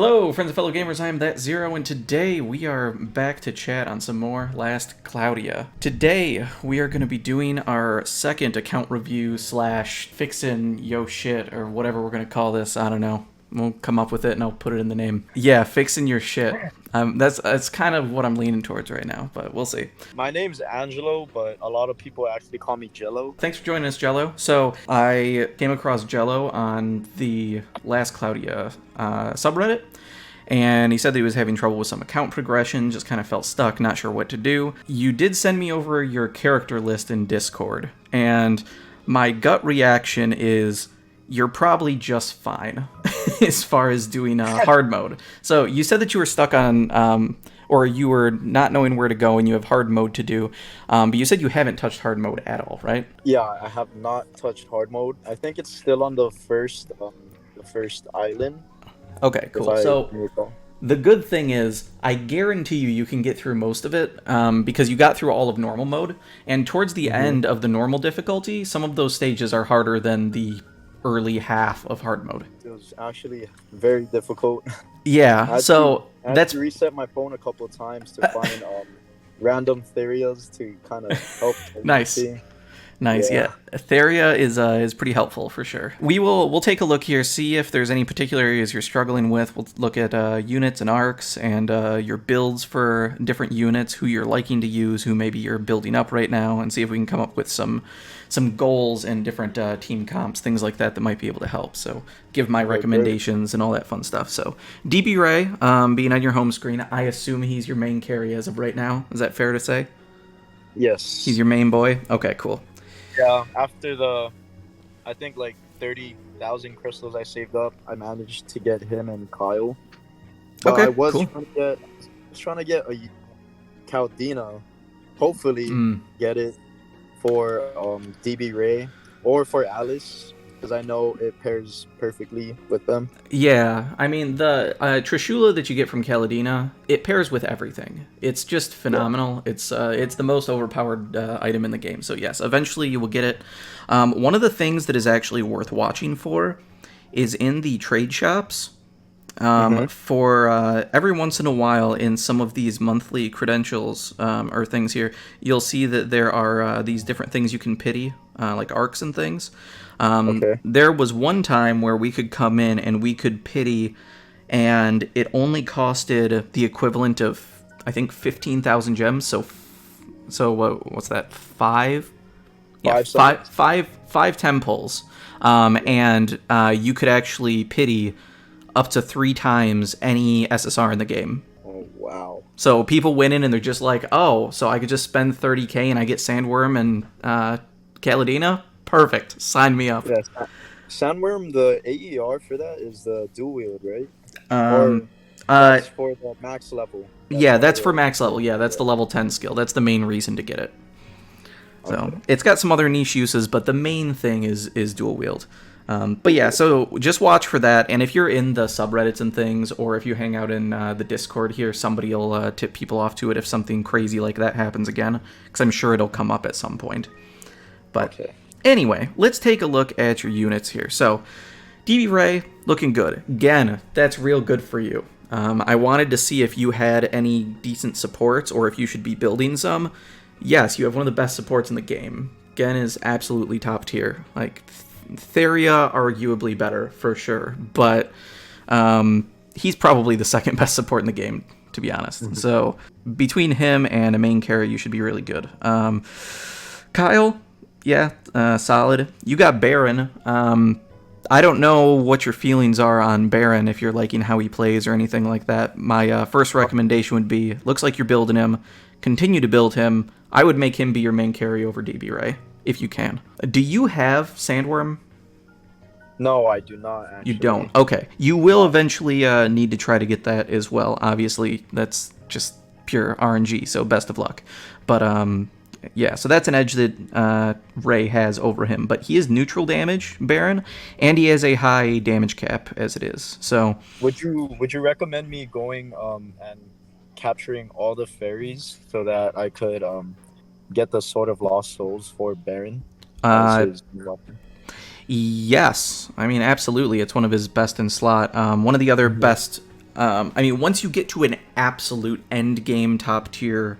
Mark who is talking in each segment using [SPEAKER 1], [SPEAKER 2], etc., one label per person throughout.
[SPEAKER 1] Hello, friends and fellow gamers. I am That Zero, and today we are back to chat on some more Last Claudia. Today we are going to be doing our second account review slash fixin' yo shit or whatever we're going to call this. I don't know. We'll come up with it and I'll put it in the name. Yeah, fixin' your shit. That's kind of what I'm leaning towards right now, but we'll see.
[SPEAKER 2] My name's Angelo, but a lot of people actually call me Jello.
[SPEAKER 1] Thanks for joining us, Jello. So I came across Jello on the Last Claudia subreddit, and he said that he was having trouble with some account progression, just kind of felt stuck, not sure what to do. You did send me over your character list in Discord, and my gut reaction is you're probably just fine as far as doing hard mode. So you said that you were stuck on, or you were not knowing where to go and you have hard mode to do, but you said you haven't touched hard mode at all, right?
[SPEAKER 2] Yeah, I have not touched hard mode. I think it's still on the first island.
[SPEAKER 1] Okay, cool. So the good thing is, I guarantee you can get through most of it, because you got through all of normal mode, and towards the end of the normal difficulty, some of those stages are harder than the early half of hard mode.
[SPEAKER 2] It was actually very difficult.
[SPEAKER 1] Yeah, so
[SPEAKER 2] I had to reset my phone a couple of times to find random Therias to kind of help.
[SPEAKER 1] Nice. Nice, yeah. Theria is pretty helpful for sure. We'll take a look here, see if there's any particular areas you're struggling with. We'll look at units and arcs and your builds for different units, who you're liking to use, who maybe you're building up right now, and see if we can come up with some goals and different team comps, things like that might be able to help. So give my recommendations and all that fun stuff. So DB Ray, being on your home screen, I assume he's your main carry as of right now. Is that fair to say?
[SPEAKER 2] Yes.
[SPEAKER 1] He's your main boy? Okay, cool.
[SPEAKER 2] Yeah, after I think like 30,000 crystals I saved up, I managed to get him and Kyle. But
[SPEAKER 1] okay,
[SPEAKER 2] I was
[SPEAKER 1] cool.
[SPEAKER 2] trying to get a Caldina, hopefully get it for DB Ray or for Alice, because I know it pairs perfectly with them.
[SPEAKER 1] Yeah, I mean, the Trishula that you get from Kaladina, it pairs with everything. It's just phenomenal. Yeah. It's the most overpowered item in the game. So yes, eventually you will get it. One of the things that is actually worth watching for is in the trade shops. For every once in a while in some of these monthly credentials or things here, you'll see that there are these different things you can pity, like arcs and things. There was one time where we could come in and we could pity, and it only costed the equivalent of, I think, 15,000 gems. So what's that? Five temples. And you could actually pity up to 3 times any SSR in the game.
[SPEAKER 2] Oh, wow.
[SPEAKER 1] So people went in and they're just like, oh, so I could just spend 30k and I get Sandworm and Kaladina? Perfect. Sign me up.
[SPEAKER 2] Yes. Sandworm, the AER for that is the dual wield, right? That's for the max level.
[SPEAKER 1] That's for max level. Yeah, that's the level 10 skill. That's the main reason to get it. So it's got some other niche uses, but the main thing is dual wield. But yeah, so just watch for that, and if you're in the subreddits and things, or if you hang out in the Discord here, somebody will tip people off to it if something crazy like that happens again, because I'm sure it'll come up at some point. But anyway, let's take a look at your units here. So, DB Ray, looking good. Again, that's real good for you. I wanted to see if you had any decent supports, or if you should be building some. Yes, you have one of the best supports in the game. Gen is absolutely top tier. Like, Theria, arguably better, for sure. But he's probably the second best support in the game, to be honest. So, between him and a main carry, you should be really good. Kyle, solid. You got Baron. I don't know what your feelings are on Baron, if you're liking how he plays or anything like that. My first recommendation would be, looks like you're building him. Continue to build him. I would make him be your main carry over DB Ray, if you can. Do you have Sandworm?
[SPEAKER 2] No, I do not, actually.
[SPEAKER 1] You don't? Okay. You will eventually need to try to get that as well. Obviously, that's just pure RNG, so best of luck. But, yeah, so that's an edge that Ray has over him. But he is neutral damage, Baron, and he has a high damage cap as it is. So
[SPEAKER 2] would you recommend me going and capturing all the fairies so that I could get the Sword of Lost Souls for Baron?
[SPEAKER 1] Yes, I mean, absolutely. It's one of his best in slot. One of the other best I mean, once you get to an absolute end game top tier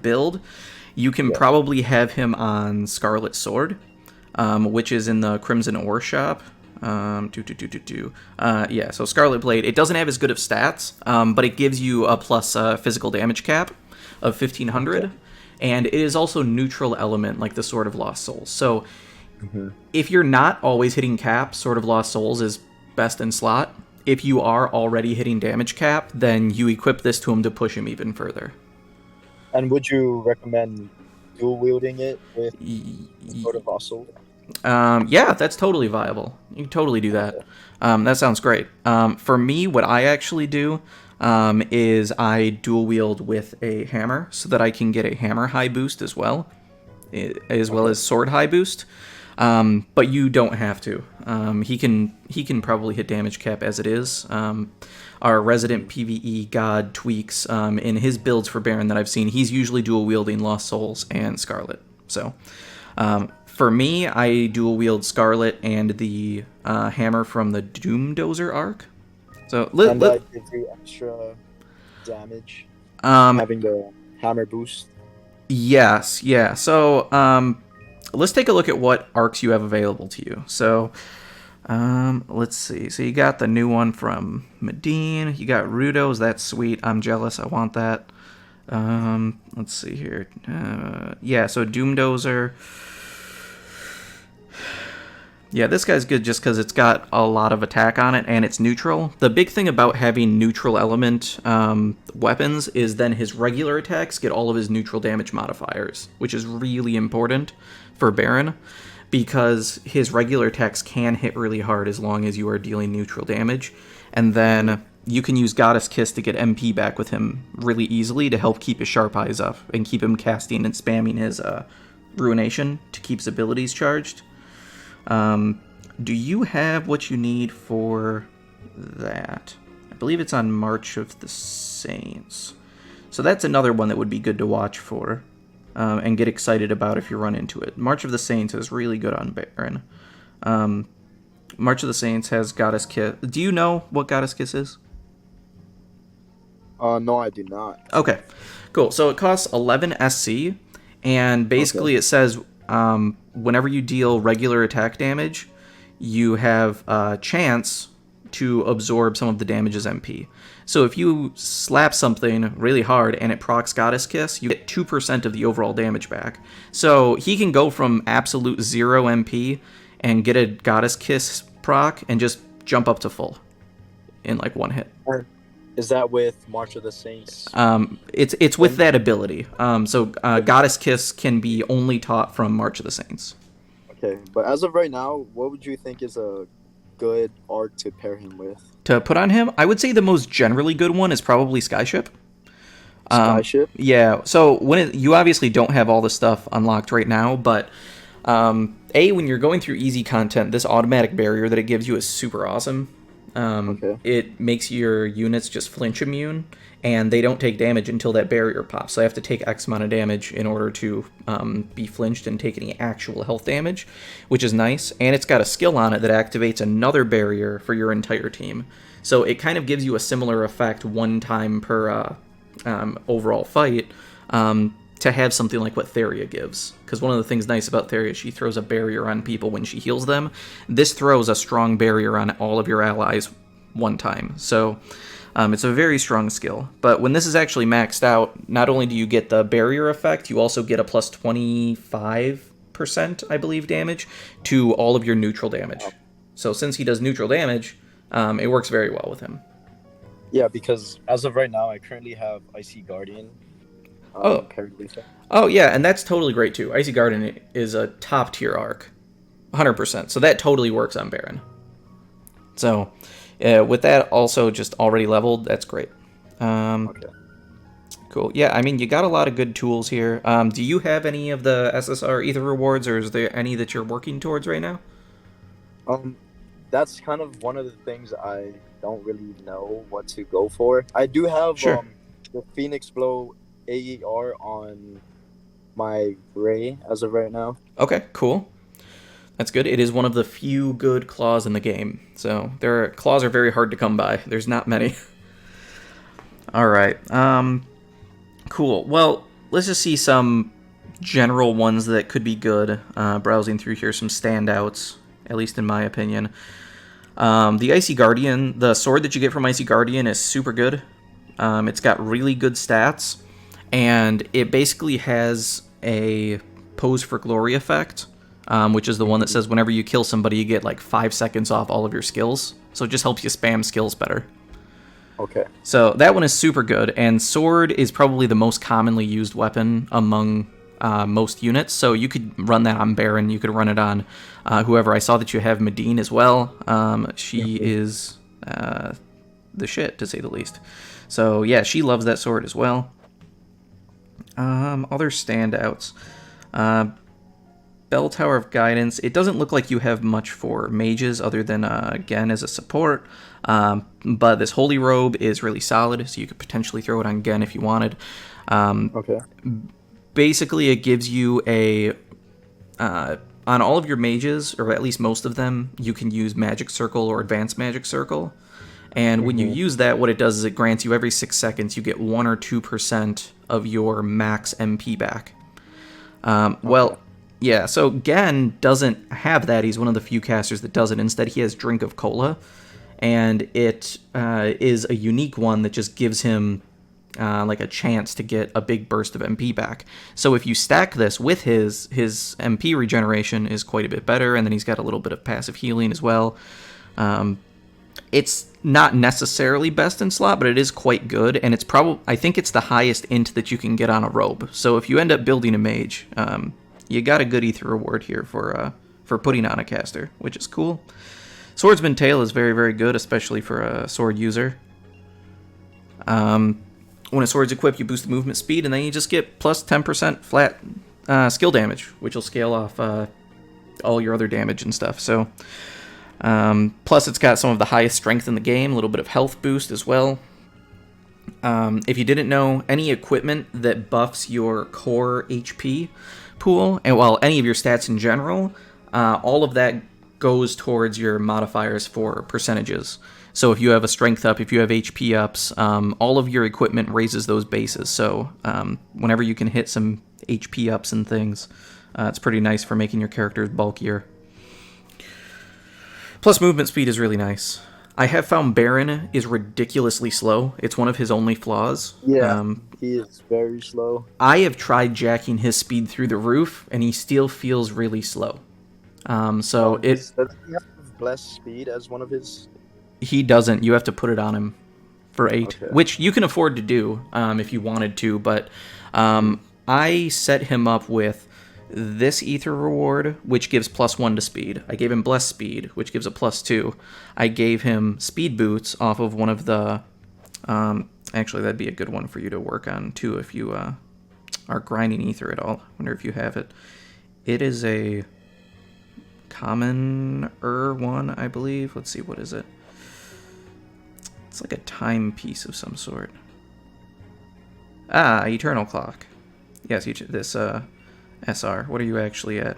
[SPEAKER 1] build, you can probably have him on Scarlet Sword, which is in the Crimson Ore shop. So Scarlet Blade, it doesn't have as good of stats, but it gives you a plus physical damage cap of 1500, and it is also neutral element like the Sword of Lost Souls. So if you're not always hitting cap, Sword of Lost Souls is best in slot. If you are already hitting damage cap, then you equip this to him to push him even further.
[SPEAKER 2] And would you recommend dual wielding it with Sword of Lost Souls?
[SPEAKER 1] Yeah, that's totally viable. You can totally do that. That sounds great. For me, what I actually do is I dual wield with a hammer so that I can get a hammer high boost as well as sword high boost. But you don't have to. He can probably hit damage cap as it is. Our resident PvE god Tweaks, in his builds for Baron that I've seen, he's usually dual wielding Lost Souls and Scarlet. So, for me, I dual wield Scarlet and the hammer from the Doomdozer arc. So
[SPEAKER 2] that gives you extra damage. Having the hammer boost.
[SPEAKER 1] Yes, yeah. So, let's take a look at what arcs you have available to you. So, let's see. So you got the new one from Medine. You got Rudo's. That's sweet. I'm jealous. I want that. Let's see here. So Doomdozer. Yeah, this guy's good just because it's got a lot of attack on it and it's neutral. The big thing about having neutral element weapons is then his regular attacks get all of his neutral damage modifiers, which is really important for Baron because his regular attacks can hit really hard as long as you are dealing neutral damage. And then you can use Goddess Kiss to get MP back with him really easily to help keep his Sharp Eyes up and keep him casting and spamming his Ruination to keep his abilities charged. Do you have what you need for that? I believe it's on March of the Saints. So that's another one that would be good to watch for and get excited about if you run into it. March of the Saints is really good on Baron. March of the Saints has Goddess Kiss. Do you know what Goddess Kiss is?
[SPEAKER 2] No, I do not.
[SPEAKER 1] Okay, cool. So it costs 11 SC, and basically it says whenever you deal regular attack damage, you have a chance to absorb some of the damage as MP. So if you slap something really hard and it procs Goddess Kiss, you get 2% of the overall damage back. So he can go from absolute 0 MP and get a Goddess Kiss proc and just jump up to full in like one hit.
[SPEAKER 2] Is that with March of the Saints?
[SPEAKER 1] It's with that ability. Goddess Kiss can be only taught from March of the Saints.
[SPEAKER 2] Okay, but as of right now, what would you think is a good arc to pair him with?
[SPEAKER 1] To put on him, I would say the most generally good one is probably Skyship.
[SPEAKER 2] Skyship?
[SPEAKER 1] Yeah, so you obviously don't have all the stuff unlocked right now, but when you're going through easy content, this automatic barrier that it gives you is super awesome. It makes your units just flinch immune, and they don't take damage until that barrier pops. So they have to take X amount of damage in order to be flinched and take any actual health damage, which is nice. And it's got a skill on it that activates another barrier for your entire team. So it kind of gives you a similar effect one time per overall fight to have something like what Theria gives. Because one of the things nice about Theria, she throws a barrier on people when she heals them. This throws a strong barrier on all of your allies one time. So it's a very strong skill. But when this is actually maxed out, not only do you get the barrier effect, you also get a plus 25%, I believe, damage to all of your neutral damage. So since he does neutral damage, it works very well with him.
[SPEAKER 2] Yeah, because as of right now, I currently have Icy Guardian.
[SPEAKER 1] Oh yeah, and that's totally great too. Icy Guardian is a top tier arc, 100%. So that totally works on Baron. So with that also just already leveled, that's great. Cool. Yeah, I mean you got a lot of good tools here. Do you have any of the SSR Ether rewards, or is there any that you're working towards right now?
[SPEAKER 2] That's kind of one of the things I don't really know what to go for. I do have the Phoenix Blow AER on my Ray as of right now.
[SPEAKER 1] Okay, cool. That's good. It is one of the few good claws in the game. So claws are very hard to come by. There's not many. All right. Cool. Well, let's just see some general ones that could be good. Browsing through here, some standouts, at least in my opinion. The Icy Guardian, the sword that you get from Icy Guardian is super good. It's got really good stats, and it basically has a Pose for Glory effect, which is the one that says whenever you kill somebody, you get like 5 seconds off all of your skills. So it just helps you spam skills better.
[SPEAKER 2] Okay.
[SPEAKER 1] So that one is super good, and sword is probably the most commonly used weapon among most units. So you could run that on Baron, you could run it on whoever. I saw that you have Medine as well. She is the shit, to say the least. So yeah, she loves that sword as well. Other standouts. Bell Tower of Guidance. It doesn't look like you have much for mages other than, again, as a support. But this Holy Robe is really solid, so you could potentially throw it on Gen if you wanted.
[SPEAKER 2] Okay.
[SPEAKER 1] Basically, it gives you a... on all of your mages, or at least most of them, you can use Magic Circle or Advanced Magic Circle. And when you use that, what it does is it grants you every 6 seconds, you get 1 or 2% of your max MP back. Well, yeah, so Gen doesn't have that. He's one of the few casters that doesn't. Instead, he has Drink of Cola, and it is a unique one that just gives him like a chance to get a big burst of MP back. So if you stack this with his MP regeneration is quite a bit better, and then he's got a little bit of passive healing as well. It's not necessarily best in slot, but it is quite good, and it's I think it's the highest int that you can get on a robe. So if you end up building a mage, you got a good ether reward here for putting on a caster, which is cool. Swordsman Tail is very, very good, especially for a sword user. When a sword's equipped, you boost the movement speed, and then you just get plus 10% flat skill damage, which will scale off all your other damage and stuff. So, plus it's got some of the highest strength in the game, a little bit of health boost as well. If you didn't know, any equipment that buffs your core HP pool, and well, any of your stats in general, all of that goes towards your modifiers for percentages. So if you have a strength up, if you have HP ups, all of your equipment raises those bases. So whenever you can hit some HP ups and things, it's pretty nice for making your characters bulkier. Plus movement speed is really nice. I have found Baron is ridiculously slow. It's one of his only flaws.
[SPEAKER 2] Yeah, he is very slow.
[SPEAKER 1] I have tried jacking his speed through the roof, and he still feels really slow.
[SPEAKER 2] Does he have blessed speed as one of his?
[SPEAKER 1] He doesn't. You have to put it on him for 8,
[SPEAKER 2] Okay.
[SPEAKER 1] which you can afford to do if you wanted to. But I set him up with this ether reward, which gives +1 to speed. I gave him blessed speed, which gives a +2. I gave him speed boots off of one of the... actually, that'd be a good one for you to work on, too, if you are grinding ether at all. I wonder if you have it. It is a commoner one, I believe. Let's see, what is it? It's like a timepiece of some sort. Ah, Eternal Clock. Yes, this SR. What are you actually at?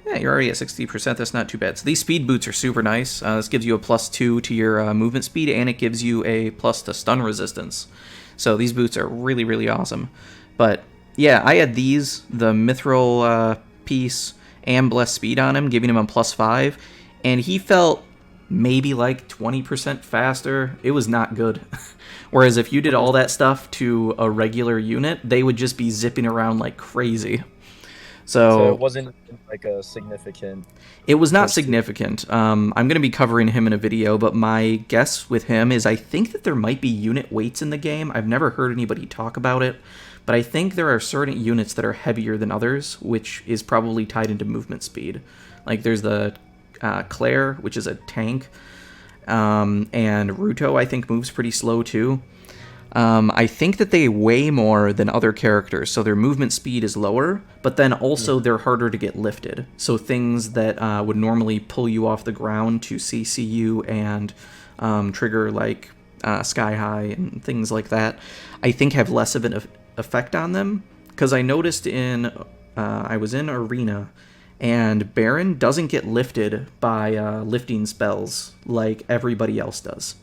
[SPEAKER 1] Yeah, you're already at 60%. That's not too bad. So these speed boots are super nice. This gives you a +2 to your movement speed, and it gives you a plus to stun resistance. So these boots are really, really awesome. But yeah, I had these, the mithril piece, and blessed speed on him, giving him a +5, and he felt maybe like 20% faster. It was not good. Whereas if you did all that stuff to a regular unit, they would just be zipping around like crazy. So
[SPEAKER 2] it wasn't like a significant...
[SPEAKER 1] It was not significant. I'm going to be covering him in a video, but my guess with him is I think that there might be unit weights in the game. I've never heard anybody talk about it, but I think there are certain units that are heavier than others, which is probably tied into movement speed. Like there's the Claire, which is a tank, and Ruto I think moves pretty slow too. I think that they weigh more than other characters, so their movement speed is lower, but then also they're harder to get lifted. So things that would normally pull you off the ground to CC you and trigger like Sky High and things like that, I think have less of an effect on them. Because I noticed I was in Arena, and Baron doesn't get lifted by lifting spells like everybody else does.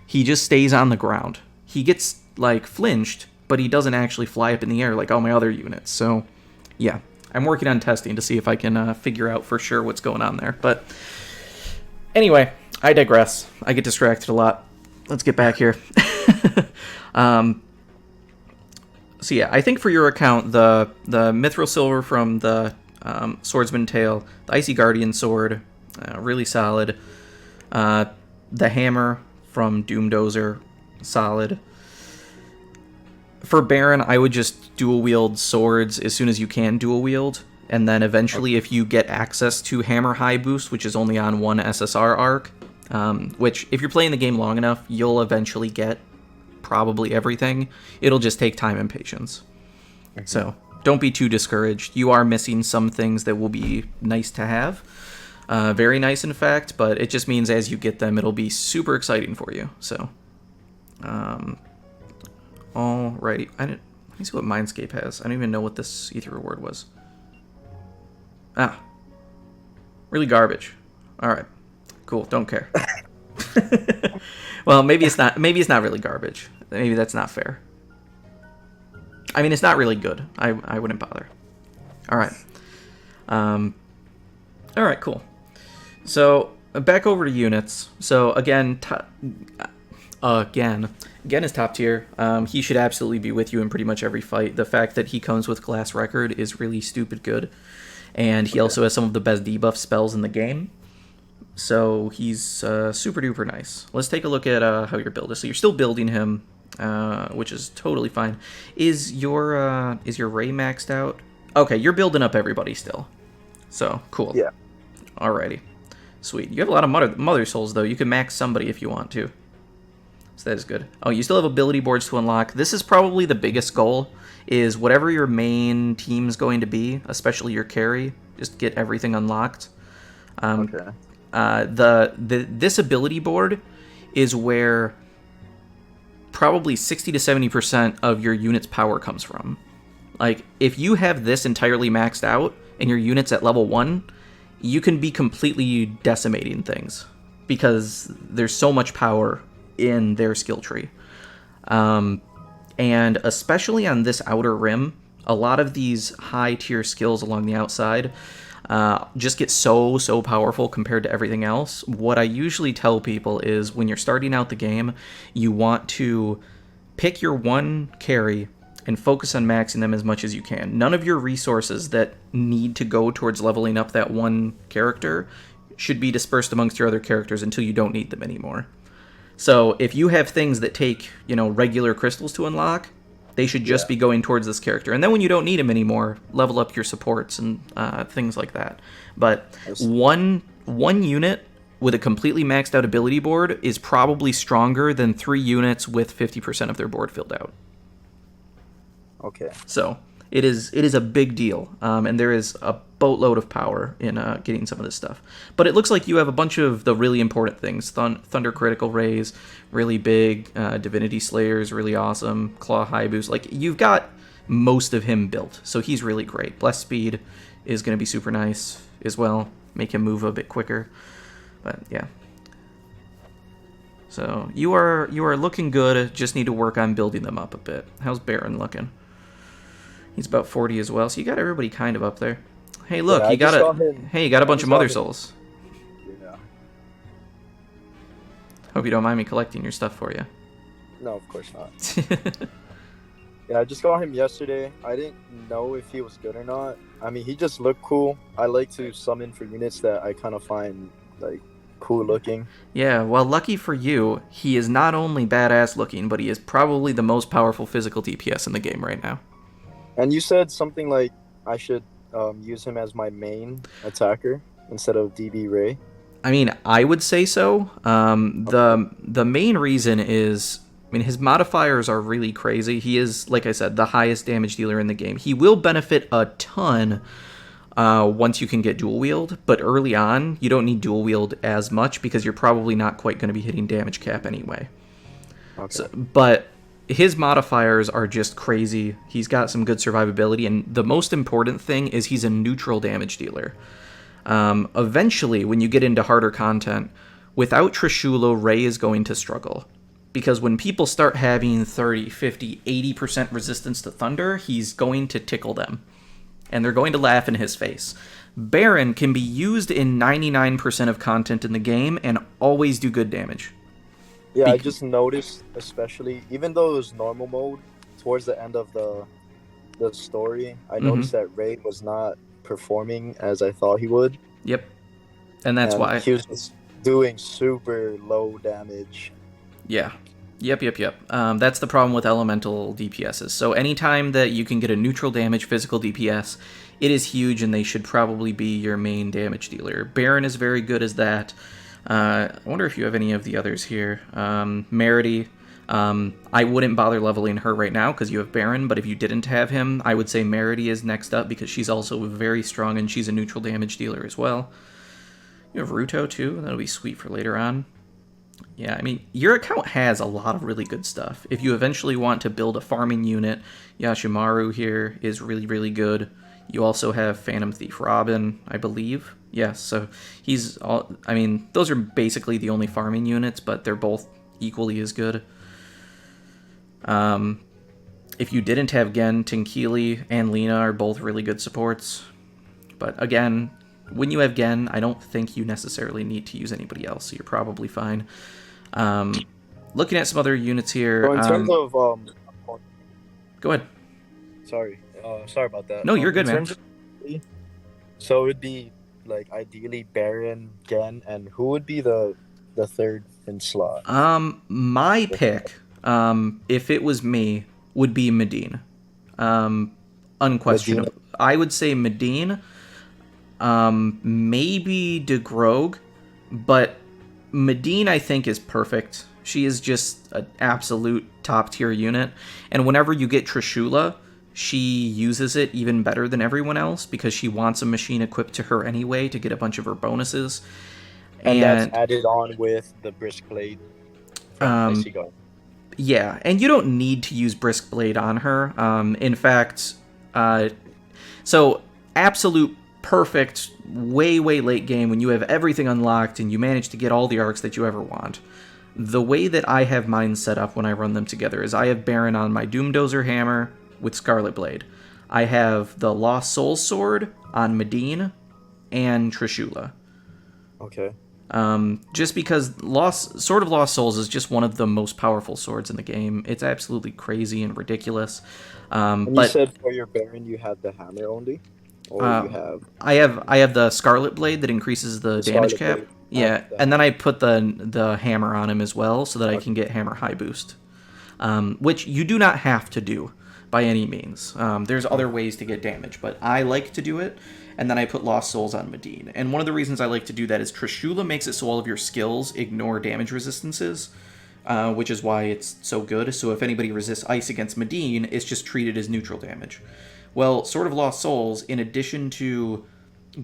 [SPEAKER 1] He just stays on the ground. he gets like flinched, but he doesn't actually fly up in the air like all my other units. So yeah, I'm working on testing to see if I can figure out for sure what's going on there. But anyway, I digress. I get distracted a lot. Let's get back here. So yeah, I think for your account, the Mithril Silver from the Swordsman Tale, the Icy Guardian Sword, really solid. The Hammer from Doomdozer, solid. For Baron, I would just dual wield swords as soon as you can dual wield, and then eventually if you get access to Hammer High Boost, which is only on one SSR arc, which if you're playing the game long enough, you'll eventually get probably everything. It'll just take time and patience. So don't be too discouraged. You are missing some things that will be nice to have. Very nice, in fact, but it just means as you get them, it'll be super exciting for you. So, alrighty. Let me see what Mindscape has. I don't even know what this Ether Reward was. Really garbage. Alright. Cool. Don't care. Well, maybe it's not really garbage. Maybe that's not fair. I mean, it's not really good. I wouldn't bother. Alright. Alright, cool. So, back over to units. So, again is top tier. He should absolutely be with you in pretty much every fight. The fact that he comes with Glass Record is really stupid good. And he also has some of the best debuff spells in the game. So, he's super duper nice. Let's take a look at how your build is. So, you're still building him, which is totally fine. Is your Ray maxed out? Okay, you're building up everybody still. So, cool.
[SPEAKER 2] Yeah.
[SPEAKER 1] Alrighty. Sweet. You have a lot of Mother Souls, though. You can max somebody if you want to. So that is good. Oh, you still have ability boards to unlock. This is probably the biggest goal, is whatever your main team's going to be, especially your carry, just get everything unlocked.
[SPEAKER 2] Okay.
[SPEAKER 1] This ability board is where probably 60 to 70% of your unit's power comes from. Like, if you have this entirely maxed out and your unit's at level 1, you can be completely decimating things because there's so much power in their skill tree. And especially on this outer rim, a lot of these high tier skills along the outside just get so powerful compared to everything else. What I usually tell people is when you're starting out the game, you want to pick your one carry and focus on maxing them as much as you can. None of your resources that need to go towards leveling up that one character should be dispersed amongst your other characters until you don't need them anymore. So if you have things that take, regular crystals to unlock, they should just be going towards this character. And then when you don't need them anymore, level up your supports and things like that. But one unit with a completely maxed out ability board is probably stronger than 3 units with 50% of their board filled out.
[SPEAKER 2] Okay.
[SPEAKER 1] So it is a big deal, and there is a boatload of power in getting some of this stuff. But it looks like you have a bunch of the really important things. Thunder Critical Rays, really big. Divinity Slayers, really awesome. Claw High Boost. Like, you've got most of him built, so he's really great. Bless Speed is going to be super nice as well. Make him move a bit quicker. But, yeah. So, you are looking good. Just need to work on building them up a bit. How's Baron looking? He's about 40 as well, so you got everybody kind of up there. Hey, look, you got a bunch of Mother Souls.
[SPEAKER 2] Yeah.
[SPEAKER 1] Hope you don't mind me collecting your stuff for you.
[SPEAKER 2] No, of course not. Yeah, I just got him yesterday. I didn't know if he was good or not. I mean, he just looked cool. I like to summon for units that I kind of find, like, cool looking.
[SPEAKER 1] Yeah, well, lucky for you, he is not only badass looking, but he is probably the most powerful physical DPS in the game right now.
[SPEAKER 2] And you said something like I should use him as my main attacker instead of DB Ray.
[SPEAKER 1] I mean, I would say so. The main reason is, his modifiers are really crazy. He is, like I said, the highest damage dealer in the game. He will benefit a ton once you can get dual wield, but early on, you don't need dual wield as much because you're probably not quite going to be hitting damage cap anyway.
[SPEAKER 2] Okay.
[SPEAKER 1] So, but his modifiers are just crazy. He's got some good survivability, and the most important thing is he's a neutral damage dealer. Eventually, when you get into harder content, without Trishula, Ray is going to struggle. because when people start having 30, 50, 80% resistance to thunder, he's going to tickle them. And they're going to laugh in his face. Baron can be used in 99% of content in the game and always do good damage.
[SPEAKER 2] Yeah, I just noticed, especially, even though it was normal mode, towards the end of the story, I noticed that Ray was not performing as I thought he would.
[SPEAKER 1] Yep. And that's why.
[SPEAKER 2] He was just doing super low damage.
[SPEAKER 1] Yeah. Yep. That's the problem with elemental DPSs. So anytime that you can get a neutral damage physical DPS, it is huge, and they should probably be your main damage dealer. Baron is very good as that. I wonder if you have any of the others here. Merity. I wouldn't bother leveling her right now because you have Baron, but if you didn't have him, I would say Merity is next up because she's also very strong and she's a neutral damage dealer as well. You have Ruto too. That'll be sweet for later on. Yeah, I mean, your account has a lot of really good stuff. If you eventually want to build a farming unit, Yashimaru here is really, really good. You also have Phantom Thief Robin, I believe. Yes, so he's all. I mean, those are basically the only farming units, but they're both equally as good. If you didn't have Gen, Tinkili and Lina are both really good supports. But again, when you have Gen, I don't think you necessarily need to use anybody else, so you're probably fine. Looking at some other units here.
[SPEAKER 2] So in terms of
[SPEAKER 1] go ahead.
[SPEAKER 2] Sorry about that.
[SPEAKER 1] No, you're good, man.
[SPEAKER 2] So it would be like ideally Baron, Gen, and who would be the third in slot?
[SPEAKER 1] My pick, if it was me, would be Medine. Unquestionable. Medine. I would say Medine. Maybe De Grogue, but Medine I think is perfect. She is just an absolute top tier unit, and whenever you get Trishula, she uses it even better than everyone else because she wants a machine equipped to her anyway to get a bunch of her bonuses.
[SPEAKER 2] And that's added on with the Brisk Blade.
[SPEAKER 1] Yeah, and you don't need to use Brisk Blade on her. In fact, so absolute perfect, way late game when you have everything unlocked and you manage to get all the arcs that you ever want. The way that I have mine set up when I run them together is I have Baron on my Doomdozer Hammer with Scarlet Blade. I have the Lost Souls Sword on Medine and Trishula.
[SPEAKER 2] Okay.
[SPEAKER 1] Just because Sword of Lost Souls is just one of the most powerful swords in the game. It's absolutely crazy and ridiculous.
[SPEAKER 2] And you said for your Baron you had the hammer only? Or you have...
[SPEAKER 1] I have the Scarlet Blade that increases the damage cap. Blade. Yeah, and then I put the hammer on him as well so that I can get hammer high boost. Which you do not have to do by any means. There's other ways to get damage, but I like to do it. And then I put Lost Souls on Medine. And one of the reasons I like to do that is Trishula makes it so all of your skills ignore damage resistances, which is why it's so good. So if anybody resists ice against Medine, it's just treated as neutral damage. Well, Sword of Lost Souls, in addition to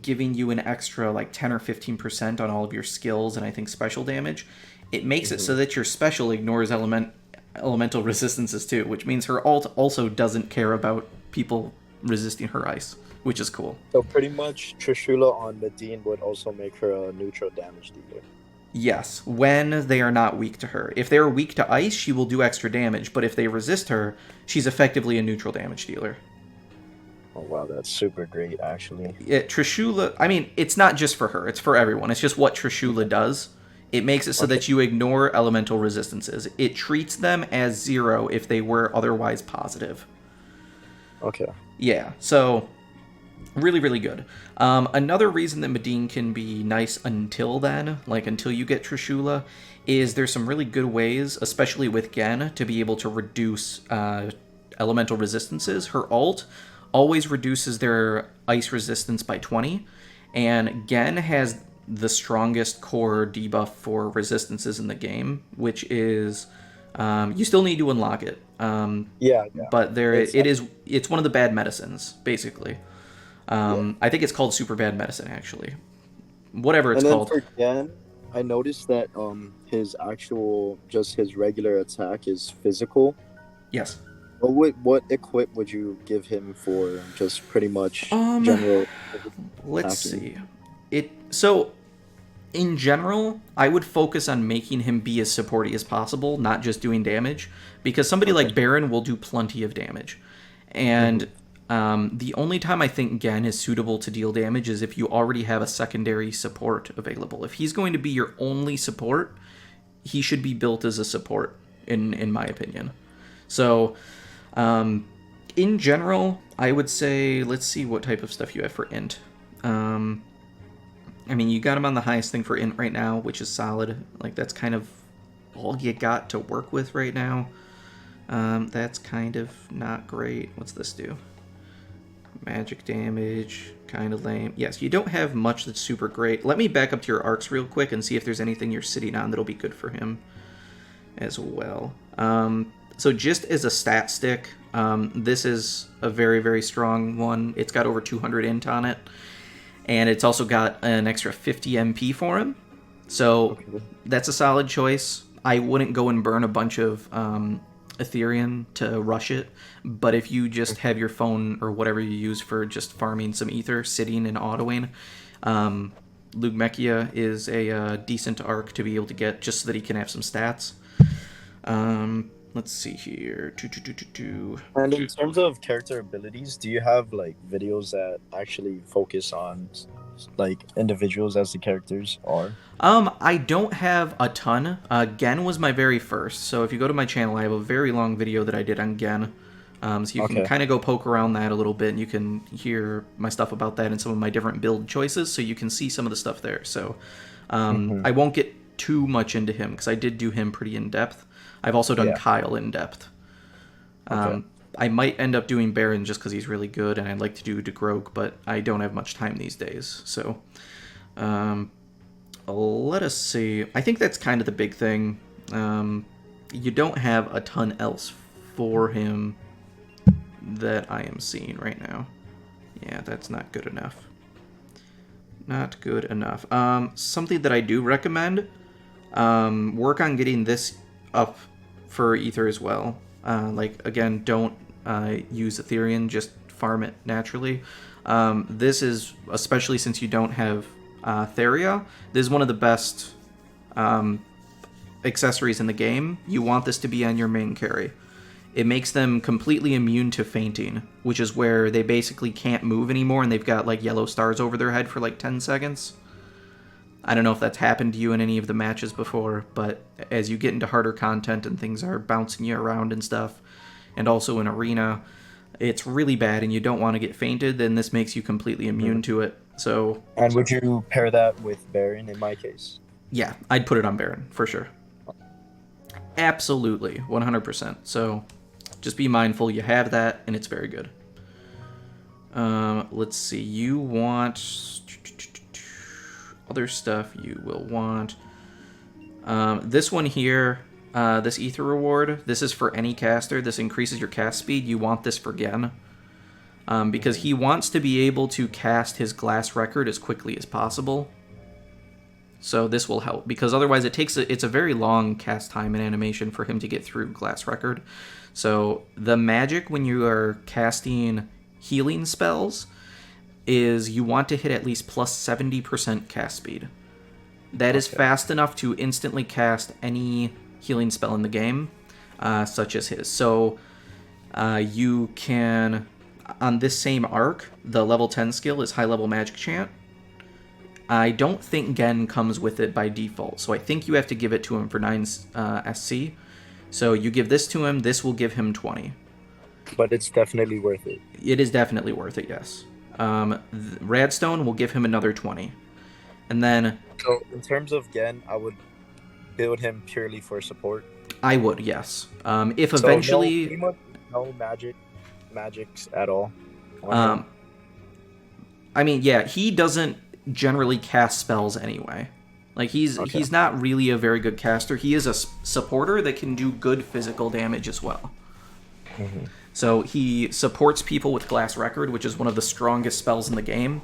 [SPEAKER 1] giving you an extra like 10 or 15% on all of your skills and I think special damage, it makes it so that your special ignores elemental resistances too, which means her ult also doesn't care about people resisting her ice, which is cool.
[SPEAKER 2] So pretty much Trishula on Medine would also make her a neutral damage dealer.
[SPEAKER 1] Yes, when they are not weak to her. If they are weak to ice, she will do extra damage, but if they resist her, she's effectively a neutral damage dealer.
[SPEAKER 2] Oh wow, that's super great, actually.
[SPEAKER 1] Trishula, I mean, it's not just for her, it's for everyone. It's just what Trishula does. It makes it so that you ignore elemental resistances. It treats them as 0 if they were otherwise positive.
[SPEAKER 2] Okay.
[SPEAKER 1] Yeah, so really, really good. Another reason that Medine can be nice until then, like until you get Trishula, is there's some really good ways, especially with Gen, to be able to reduce elemental resistances. Her ult always reduces their ice resistance by 20, and Gen has the strongest core debuff for resistances in the game, which is you still need to unlock it.
[SPEAKER 2] Yeah.
[SPEAKER 1] But it's one of the bad medicines, basically. I think it's called super bad medicine, actually. Whatever it's called.
[SPEAKER 2] And then for Gen, I noticed that his regular attack is physical.
[SPEAKER 1] Yes.
[SPEAKER 2] What equip would you give him for just pretty much general?
[SPEAKER 1] Let's see. So In general, I would focus on making him be as supporty as possible, not just doing damage, because somebody like Baron will do plenty of damage. And the only time I think Gen is suitable to deal damage is if you already have a secondary support available. If he's going to be your only support, he should be built as a support, in my opinion. So, in general, I would say, let's see what type of stuff you have for int. I mean, you got him on the highest thing for int right now, which is solid. Like, that's kind of all you got to work with right now. That's kind of not great. What's this do? Magic damage, kind of lame. Yes, you don't have much that's super great. Let me back up to your arcs real quick and see if there's anything you're sitting on that'll be good for him as well. So just as a stat stick, this is a very, very strong one. It's got over 200 int on it. And it's also got an extra 50 MP for him. So that's a solid choice. I wouldn't go and burn a bunch of Ethereum to rush it. But if you just have your phone or whatever you use for just farming some ether, sitting and autoing, Lugmechia is a decent arc to be able to get just so that he can have some stats. Let's see here.
[SPEAKER 2] And in terms of character abilities, do you have like videos that actually focus on like individuals as the characters are?
[SPEAKER 1] I don't have a ton. Gen was my very first. So if you go to my channel, I have a very long video that I did on Gen. So you can kind of go poke around that a little bit, and you can hear my stuff about that and some of my different build choices, so you can see some of the stuff there. So I won't get too much into him, because I did do him pretty in-depth. I've also done Kyle in-depth. I might end up doing Baron just because he's really good, and I'd like to do DeGrogue, but I don't have much time these days. So let us see. I think that's kind of the big thing. You don't have a ton else for him that I am seeing right now. Yeah, that's not good enough. Not good enough. Something that I do recommend, work on getting this up for Ether as well. Like, again, don't use Ethereum, just farm it naturally. This is, especially since you don't have Theria, this is one of the best accessories in the game. You want this to be on your main carry. It makes them completely immune to fainting, which is where they basically can't move anymore, and they've got like yellow stars over their head for like 10 seconds. I don't know if that's happened to you in any of the matches before, but as you get into harder content and things are bouncing you around and stuff, and also in arena, it's really bad and you don't want to get fainted, then this makes you completely immune to it. So.
[SPEAKER 2] And would you pair that with Baron in my case? Yeah,
[SPEAKER 1] I'd put it on Baron, for sure. Absolutely, 100%. So just be mindful you have that, and it's very good. Let's see, you want other stuff you will want. This one here, this Ether reward, this is for any caster. This increases your cast speed. You want this for Gen. Because he wants to be able to cast his Glass Record as quickly as possible. So this will help, because otherwise it's a very long cast time and animation for him to get through Glass Record. So the magic when you are casting healing spells is you want to hit at least plus 70% cast speed. That is fast enough to instantly cast any healing spell in the game, such as his. So you can, on this same arc, the level 10 skill is High Level Magic Chant. I don't think Gen comes with it by default, so I think you have to give it to him for 9 SC. So you give this to him, this will give him 20.
[SPEAKER 2] But it's definitely worth it.
[SPEAKER 1] It is definitely worth it, yes. Radstone will give him another 20. And then...
[SPEAKER 2] So in terms of Gen, I would build him purely for support.
[SPEAKER 1] I would, yes. If so eventually...
[SPEAKER 2] No magics at all.
[SPEAKER 1] I mean, yeah, he doesn't generally cast spells anyway. Like, he's not really a very good caster. He is a supporter that can do good physical damage as well. Mm-hmm. So he supports people with Glass Record, which is one of the strongest spells in the game.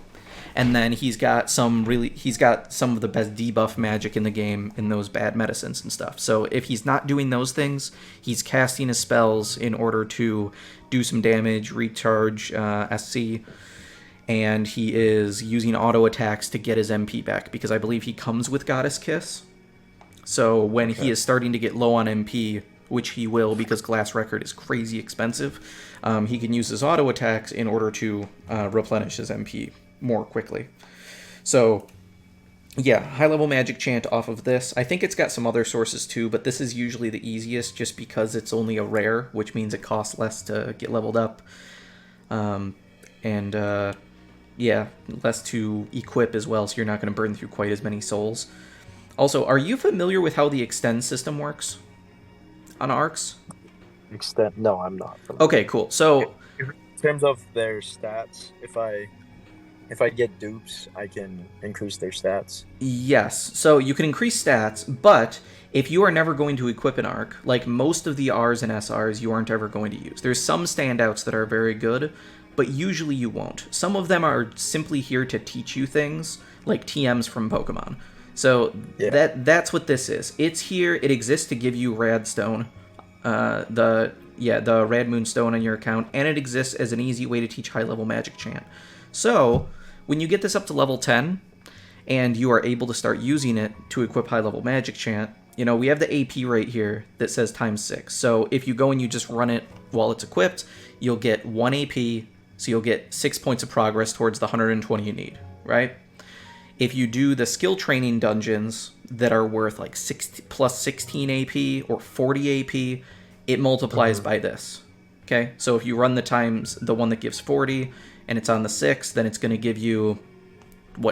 [SPEAKER 1] And then he's got some of the best debuff magic in the game in those bad medicines and stuff. So if he's not doing those things, he's casting his spells in order to do some damage, recharge SC. and he is using auto attacks to get his MP back, because I believe he comes with Goddess Kiss. So when he is starting to get low on MP, which he will because Glass Record is crazy expensive, he can use his auto attacks in order to replenish his MP more quickly. So yeah, high-level magic chant off of this. I think it's got some other sources too, but this is usually the easiest just because it's only a rare, which means it costs less to get leveled up. Yeah, less to equip as well, so you're not going to burn through quite as many souls. Also, are you familiar with how the extend system works on ARCs?
[SPEAKER 2] Extend? No, I'm not.
[SPEAKER 1] Okay, cool. So
[SPEAKER 2] in terms of their stats, if I get dupes, I can increase their stats.
[SPEAKER 1] Yes, so you can increase stats, but if you are never going to equip an arc, like most of the Rs and SRs you aren't ever going to use. There's some standouts that are very good, but usually you won't. Some of them are simply here to teach you things, like TMs from Pokemon. So that's what this is. It's here, it exists to give you Radstone, the Rad Moonstone on your account, and it exists as an easy way to teach high-level magic chant. So when you get this up to level 10, and you are able to start using it to equip high-level magic chant, you know, we have the AP right here that says ×6. So if you go and you just run it while it's equipped, you'll get 1 AP, so you'll get 6 points of progress towards the 120 you need, right? If you do the skill training dungeons that are worth like plus 16 AP or 40 AP, it multiplies by this, okay? So if you run the times the one that gives 40, and it's on the 6, then it's going to give you,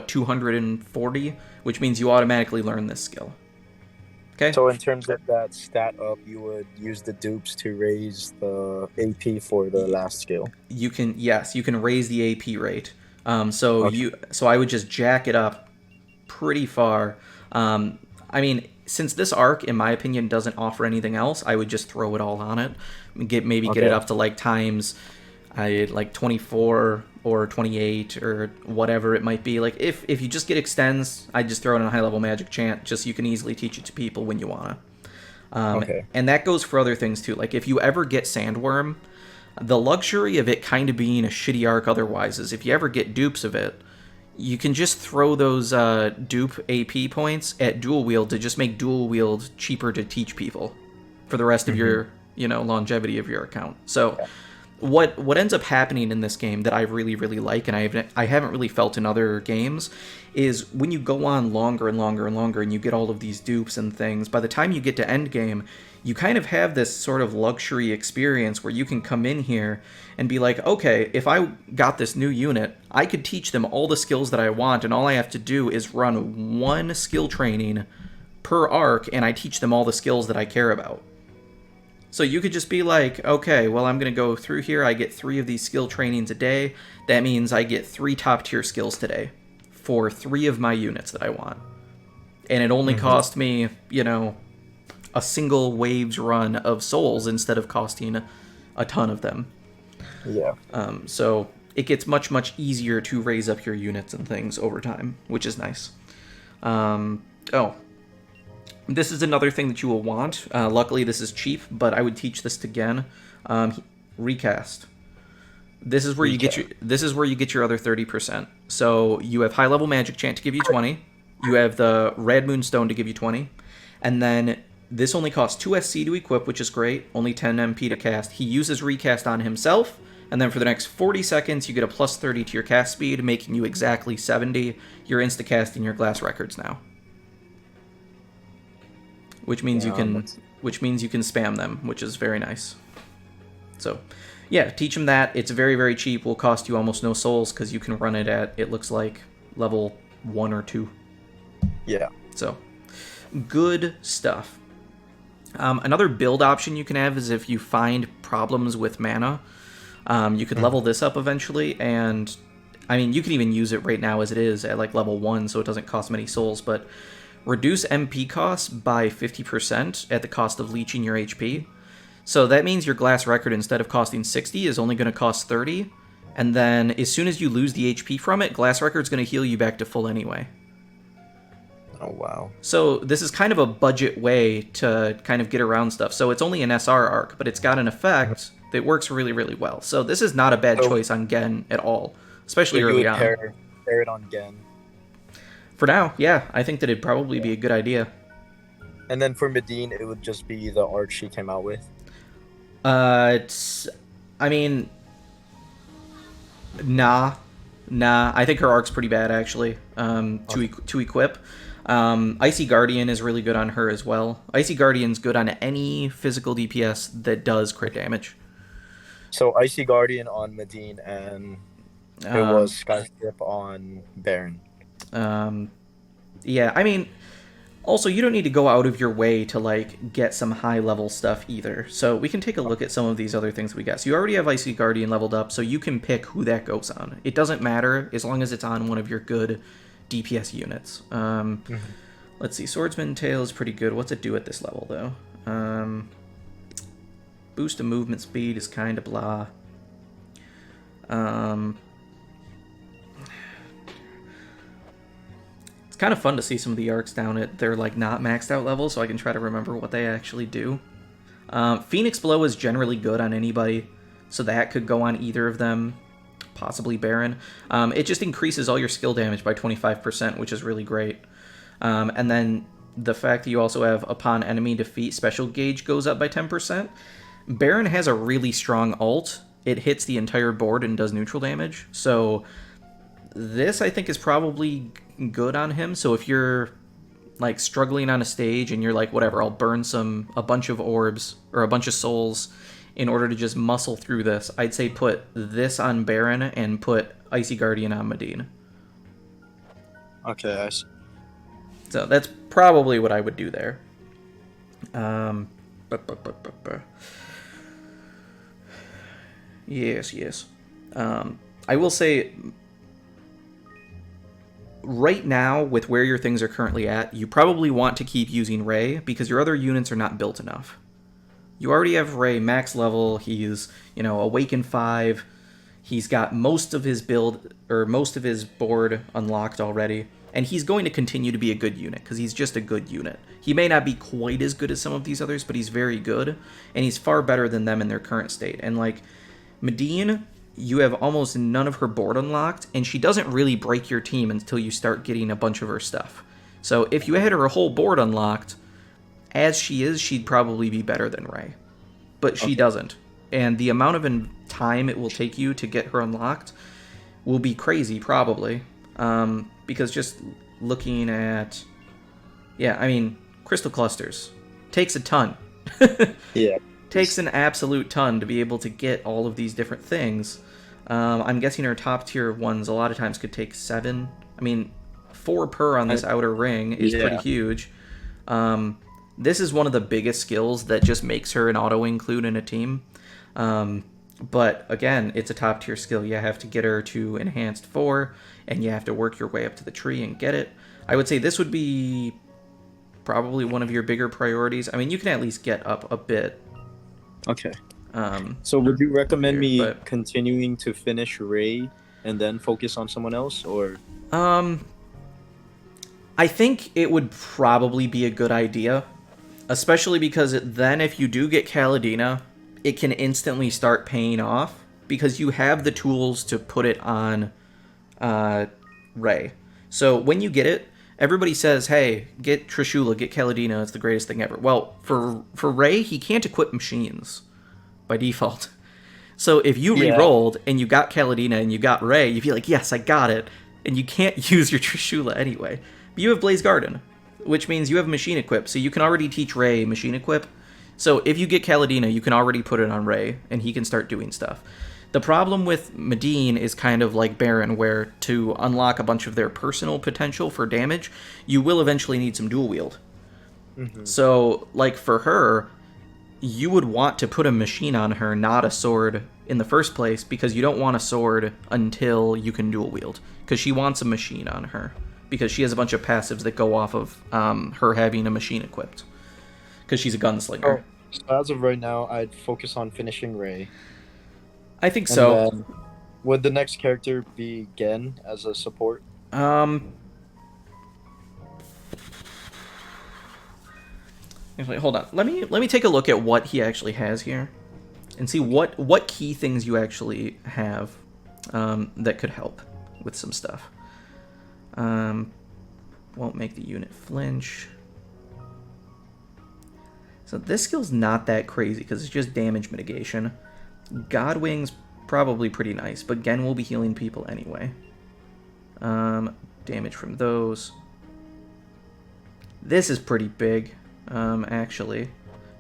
[SPEAKER 1] 240, which means you automatically learn this skill. Okay.
[SPEAKER 2] So in terms of that stat up, you would use the dupes to raise the AP for the last skill.
[SPEAKER 1] You can raise the AP rate. So I would just jack it up pretty far. I mean, since this arc, in my opinion, doesn't offer anything else, I would just throw it all on it. Get it up to like times 24 or 28 or whatever it might be. Like if you just get extends, I'd just throw it in a high level magic chant, just so you can easily teach it to people when you wanna. And that goes for other things too. Like if you ever get Sandworm, the luxury of it kind of being a shitty arc otherwise is if you ever get dupes of it, you can just throw those dupe AP points at dual wield to just make dual wield cheaper to teach people for the rest of your longevity of your account. So what ends up happening in this game that I really, really like, and I haven't really felt in other games, is when you go on longer and longer and longer and you get all of these dupes and things, by the time you get to endgame, you kind of have this sort of luxury experience where you can come in here and be like, okay, if I got this new unit, I could teach them all the skills that I want, and all I have to do is run one skill training per arc, and I teach them all the skills that I care about. So you could just be like, okay, well, I'm going to go through here. I get 3 of these skill trainings a day. That means I get 3 top tier skills today for 3 of my units that I want. And it only cost me, a single waves run of souls instead of costing a ton of them.
[SPEAKER 2] Yeah.
[SPEAKER 1] So it gets much, much easier to raise up your units and things over time, which is nice. This is another thing that you will want. Luckily, this is cheap, but I would teach this to Gen. Recast. This is where you get your other 30%. So you have high level magic chant to give you 20. You have the Red Moonstone to give you 20, and then this only costs 2 SC to equip, which is great. Only 10 MP to cast. He uses recast on himself, and then for the next 40 seconds, you get a plus 30 to your cast speed, making you exactly 70. You're insta-casting your Glass Records now. Which means you can spam them, which is very nice. So, yeah, teach them that. It's very, very cheap. Will cost you almost no souls because you can run it at, it looks like, level 1 or 2.
[SPEAKER 2] Yeah.
[SPEAKER 1] So, good stuff. Another build option you can have is if you find problems with mana, you could level this up eventually, and I mean, you can even use it right now as it is at like level 1, so it doesn't cost many souls, but reduce MP costs by 50% at the cost of leeching your HP. So that means your Glass Record, instead of costing 60, is only going to cost 30. And then as soon as you lose the HP from it, Glass Record's going to heal you back to full anyway.
[SPEAKER 2] Oh, wow.
[SPEAKER 1] So this is kind of a budget way to kind of get around stuff. So it's only an SR arc, but it's got an effect that works really, really well. So this is not a bad choice on Gen at all. especially
[SPEAKER 2] So you
[SPEAKER 1] early
[SPEAKER 2] would
[SPEAKER 1] on.
[SPEAKER 2] pair it on Gen.
[SPEAKER 1] For now, yeah, I think that it'd probably be a good idea.
[SPEAKER 2] And then for Medine, it would just be the art she came out with.
[SPEAKER 1] I mean, nah. I think her arc's pretty bad actually. To equip. Icy Guardian is really good on her as well. Icy Guardian's good on any physical DPS that does crit damage.
[SPEAKER 2] So Icy Guardian on Medine, and it was Skystrip on Baron.
[SPEAKER 1] Yeah, I mean, also you don't need to go out of your way to like get some high level stuff either. So we can take a look at some of these other things we got. So you already have Icy Guardian leveled up, so you can pick who that goes on. It doesn't matter as long as it's on one of your good DPS units. Let's see, Swordsman Tail is pretty good. What's it do at this level though? Boost of movement speed is kind of blah. It's kind of fun to see some of the arcs down at their like not maxed out level, so I can try to remember what they actually do. Phoenix Blow is generally good on anybody, so that could go on either of them, possibly Baron. It just increases all your skill damage by 25%, which is really great. And then the fact that you also have upon enemy defeat, special gauge goes up by 10%. Baron has a really strong ult. It hits the entire board and does neutral damage. So this, I think, is probably good on him. So if you're like struggling on a stage and you're like, whatever, I'll burn a bunch of orbs or a bunch of souls in order to just muscle through this, I'd say put this on Baron and put Icy Guardian on Medine.
[SPEAKER 2] Okay, I see.
[SPEAKER 1] So that's probably what I would do there. Yes. I will say, right now, with where your things are currently at, you probably want to keep using Ray because your other units are not built enough. You already have Ray max level. He's, Awaken 5. He's got most of his build, or most of his board unlocked already. And he's going to continue to be a good unit, because he's just a good unit. He may not be quite as good as some of these others, but he's very good. And he's far better than them in their current state. And, like, Medine, you have almost none of her board unlocked, and she doesn't really break your team until you start getting a bunch of her stuff. So if you had her whole board unlocked, as she is, she'd probably be better than Ray. But she doesn't. And the amount of time it will take you to get her unlocked will be crazy, probably. Because just looking at... Crystal Clusters. Takes a ton.
[SPEAKER 2] Yeah.
[SPEAKER 1] Takes an absolute ton to be able to get all of these different things. I'm guessing our top tier ones a lot of times could take 7. 4 per on this outer ring is pretty huge. This is one of the biggest skills that just makes her an auto-include in a team. But again, it's a top tier skill. You have to get her to enhanced 4, and you have to work your way up to the tree and get it. I would say this would be probably one of your bigger priorities. You can at least get up a bit.
[SPEAKER 2] Okay. So would you recommend me
[SPEAKER 1] but
[SPEAKER 2] continuing to finish Ray and then focus on someone else, or?
[SPEAKER 1] I think it would probably be a good idea, especially because then if you do get Kaladina, it can instantly start paying off because you have the tools to put it on Ray. So when you get it, everybody says, hey, get Trishula, get Kaladina, it's the greatest thing ever. Well, for Ray, he can't equip machines by default. So if you re-rolled and you got Kaladina and you got Ray, you'd be like, yes, I got it. And you can't use your Trishula anyway. But you have Blaze Garden, which means you have machine equip, so you can already teach Ray machine equip. So if you get Kaladina, you can already put it on Ray, and he can start doing stuff. The problem with Medine is kind of like Baron, where to unlock a bunch of their personal potential for damage, you will eventually need some dual wield. Mm-hmm. So, like for her, you would want to put a machine on her, not a sword in the first place, because you don't want a sword until you can dual wield, because she wants a machine on her, because she has a bunch of passives that go off of her having a machine equipped, because she's a gunslinger.
[SPEAKER 2] So as of right now, I'd focus on finishing Ray.
[SPEAKER 1] I think so.
[SPEAKER 2] Then, would the next character be Gen as a support?
[SPEAKER 1] Actually, hold on. Let me take a look at what he actually has here, and see what key things you actually have. that could help with some stuff. Won't make the unit flinch. So this skill's not that crazy because it's just damage mitigation. Godwing's probably pretty nice, but Gen will be healing people anyway. Damage from those. This is pretty big, actually.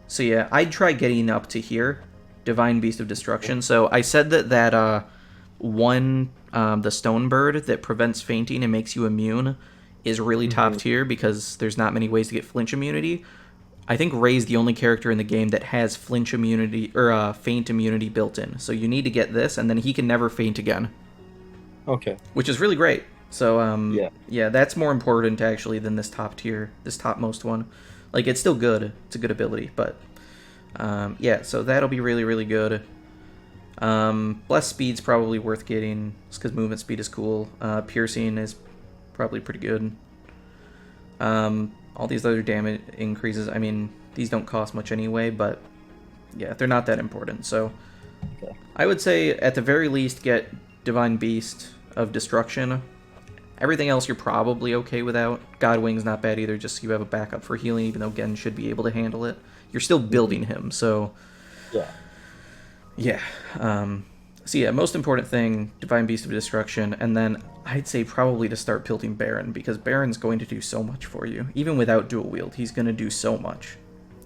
[SPEAKER 1] So yeah, I'd try getting up to here. Divine Beast of Destruction. So I said that the Stone Bird that prevents fainting and makes you immune is really top tier because there's not many ways to get flinch immunity. I think Ray's the only character in the game that has flinch immunity or faint immunity built in. So you need to get this, and then he can never faint again.
[SPEAKER 2] Okay.
[SPEAKER 1] Which is really great. So yeah, that's more important actually than this top tier, this topmost one. Like it's still good. It's a good ability, but yeah. So that'll be really really good. Bless speed's probably worth getting, just because movement speed is cool. Piercing is probably pretty good. All these other damage increases, I mean, these don't cost much anyway, but yeah, they're not that important. So
[SPEAKER 2] okay.
[SPEAKER 1] I would say at the very least get Divine Beast of Destruction. Everything else you're probably okay without. Godwing's not bad either, just so you have a backup for healing, even though Gen should be able to handle it. You're still building him, so
[SPEAKER 2] yeah.
[SPEAKER 1] Yeah. So yeah, most important thing, Divine Beast of Destruction, and then I'd say probably to start building Baron, because Baron's going to do so much for you. Even without dual wield, he's going to do so much.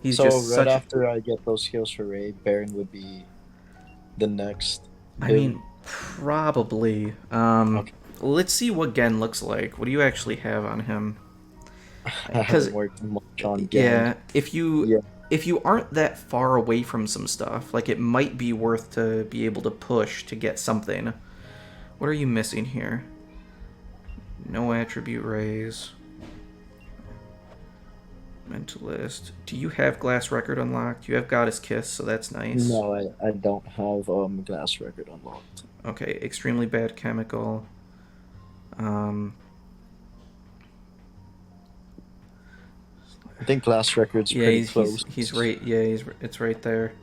[SPEAKER 1] He's
[SPEAKER 2] so
[SPEAKER 1] just
[SPEAKER 2] right after I get those skills for Ray, Baron would be the next build.
[SPEAKER 1] I mean, probably. Okay. Let's see what Gen looks like. What do you actually have on him?
[SPEAKER 2] I haven't worked much on Gen.
[SPEAKER 1] Yeah, if you aren't that far away from some stuff, like it might be worth to be able to push to get something. What are you missing here? No attribute raise. Mentalist. Do you have Glass Record unlocked? You have Goddess Kiss, so that's nice.
[SPEAKER 2] No, I don't have Glass Record unlocked.
[SPEAKER 1] Okay, extremely bad chemical.
[SPEAKER 2] I think Glass Record's pretty close.
[SPEAKER 1] He's right. Yeah, it's right there.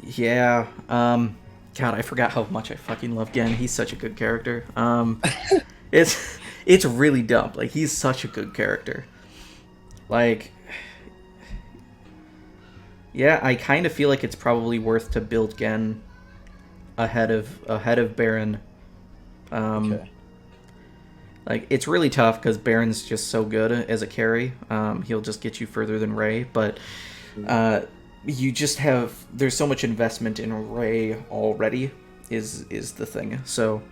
[SPEAKER 1] Yeah. God, I forgot how much I fucking love Gen. He's such a good character. It's really dumb. Like he's such a good character. Like, yeah, I kind of feel like it's probably worth to build Gen ahead of Baron.
[SPEAKER 2] Okay.
[SPEAKER 1] Like, it's really tough because Baron's just so good as a carry. He'll just get you further than Ray, but you just have... There's so much investment in Ray already is the thing. So,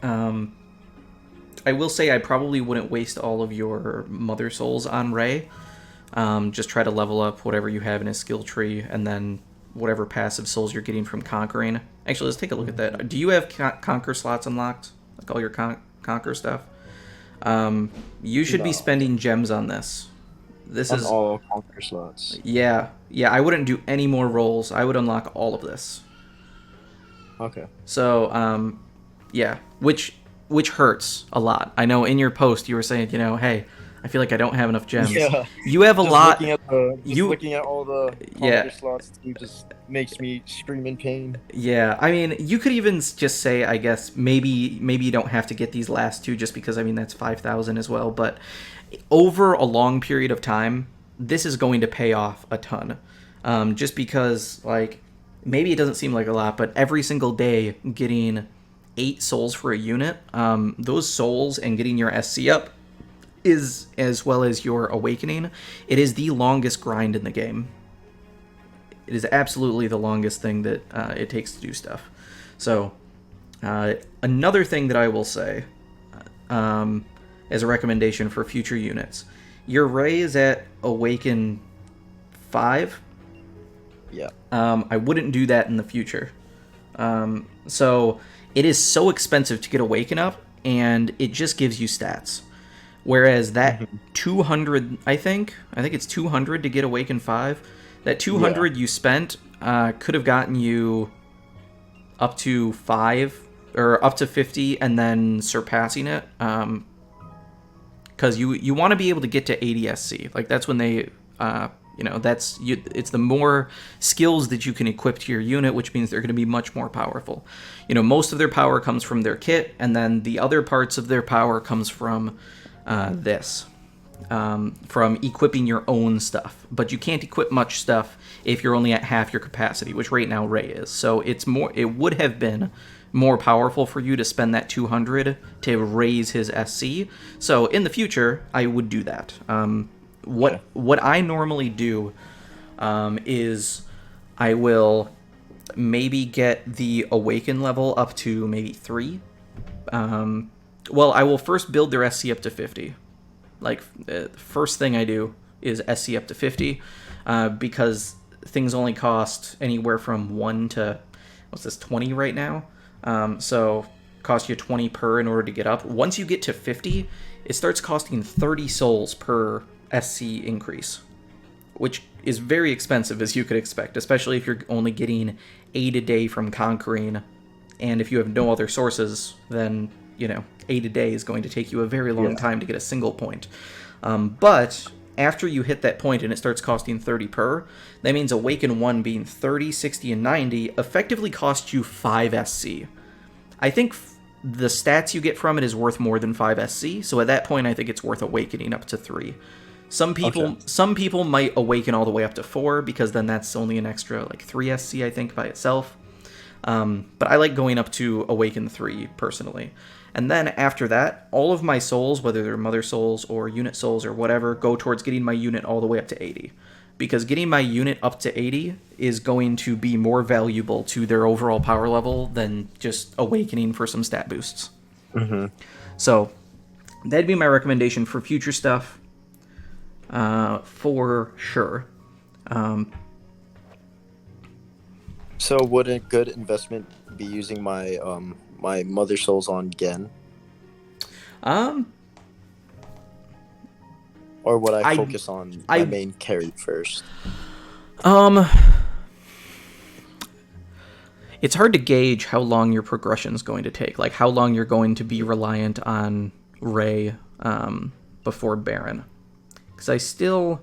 [SPEAKER 1] I will say I probably wouldn't waste all of your Mother Souls on Ray. Just try to level up whatever you have in his skill tree, and then whatever passive souls you're getting from Conquering. Actually, let's take a look at that. Do you have Conquer slots unlocked? Like all your Conquer stuff? You should be spending gems on this. This is
[SPEAKER 2] all Conquer slots.
[SPEAKER 1] Yeah, I wouldn't do any more rolls. I would unlock all of this.
[SPEAKER 2] Okay.
[SPEAKER 1] So, yeah, which hurts a lot. I know in your post you were saying, hey, I feel like I don't have enough gems.
[SPEAKER 2] Yeah.
[SPEAKER 1] You have a lot.
[SPEAKER 2] Looking at all the Conquer slots just makes me scream in pain.
[SPEAKER 1] Yeah, I mean, you could even just say, I guess, maybe you don't have to get these last two just because, I mean, that's 5,000 as well. But over a long period of time, this is going to pay off a ton. Just because, like, maybe it doesn't seem like a lot, but every single day getting 8 souls for a unit, those souls and getting your SC up is, as well as your awakening, it is the longest grind in the game. It is absolutely the longest thing that it takes to do stuff. So, another thing that I will say as a recommendation for future units, your Ray is at Awaken 5.
[SPEAKER 2] Yeah.
[SPEAKER 1] I wouldn't do that in the future. So, it is so expensive to get Awaken up, and it just gives you stats. Whereas that 200, I think it's 200 to get Awaken 5. That 200 you spent could have gotten you up to 5 or up to 50 and then surpassing it. Because you want to be able to get to 80 SC. Like, that's when they You know, it's the more skills that you can equip to your unit, which means they're going to be much more powerful. You know, most of their power comes from their kit, and then the other parts of their power comes from from equipping your own stuff. But you can't equip much stuff if you're only at half your capacity, which right now Rey is. So it would have been more powerful for you to spend that 200 to raise his SC. So in the future, I would do that. What I normally do is I will maybe get the Awaken level up to maybe 3. Well, I will first build their SC up to 50. Like, first thing I do is SC up to 50, because things only cost anywhere from 1 to, 20 right now? So, cost you 20 per in order to get up. Once you get to 50, it starts costing 30 souls per SC increase, which is very expensive, as you could expect, especially if you're only getting 8 a day from conquering, and if you have no other sources, then, 8 a day is going to take you a very long time to get a single point. But after you hit that point and it starts costing 30 per, that means Awaken 1 being 30, 60, and 90 effectively costs you 5 SC. I think the stats you get from it is worth more than 5 SC, so at that point I think it's worth Awakening up to 3. Some people might Awaken all the way up to 4, because then that's only an extra 3 SC, I think, by itself. But I like going up to Awaken 3, personally. And then after that, all of my souls, whether they're Mother Souls or Unit Souls or whatever, go towards getting my unit all the way up to 80. Because getting my unit up to 80 is going to be more valuable to their overall power level than just Awakening for some stat boosts.
[SPEAKER 2] Mm-hmm.
[SPEAKER 1] So, that'd be my recommendation for future stuff, for sure.
[SPEAKER 2] So would a good investment be using my my Mother Souls on Gen? Or would I focus on my main carry first?
[SPEAKER 1] It's hard to gauge how long your progression's going to take. Like, how long you're going to be reliant on Rey before Baron. Because I still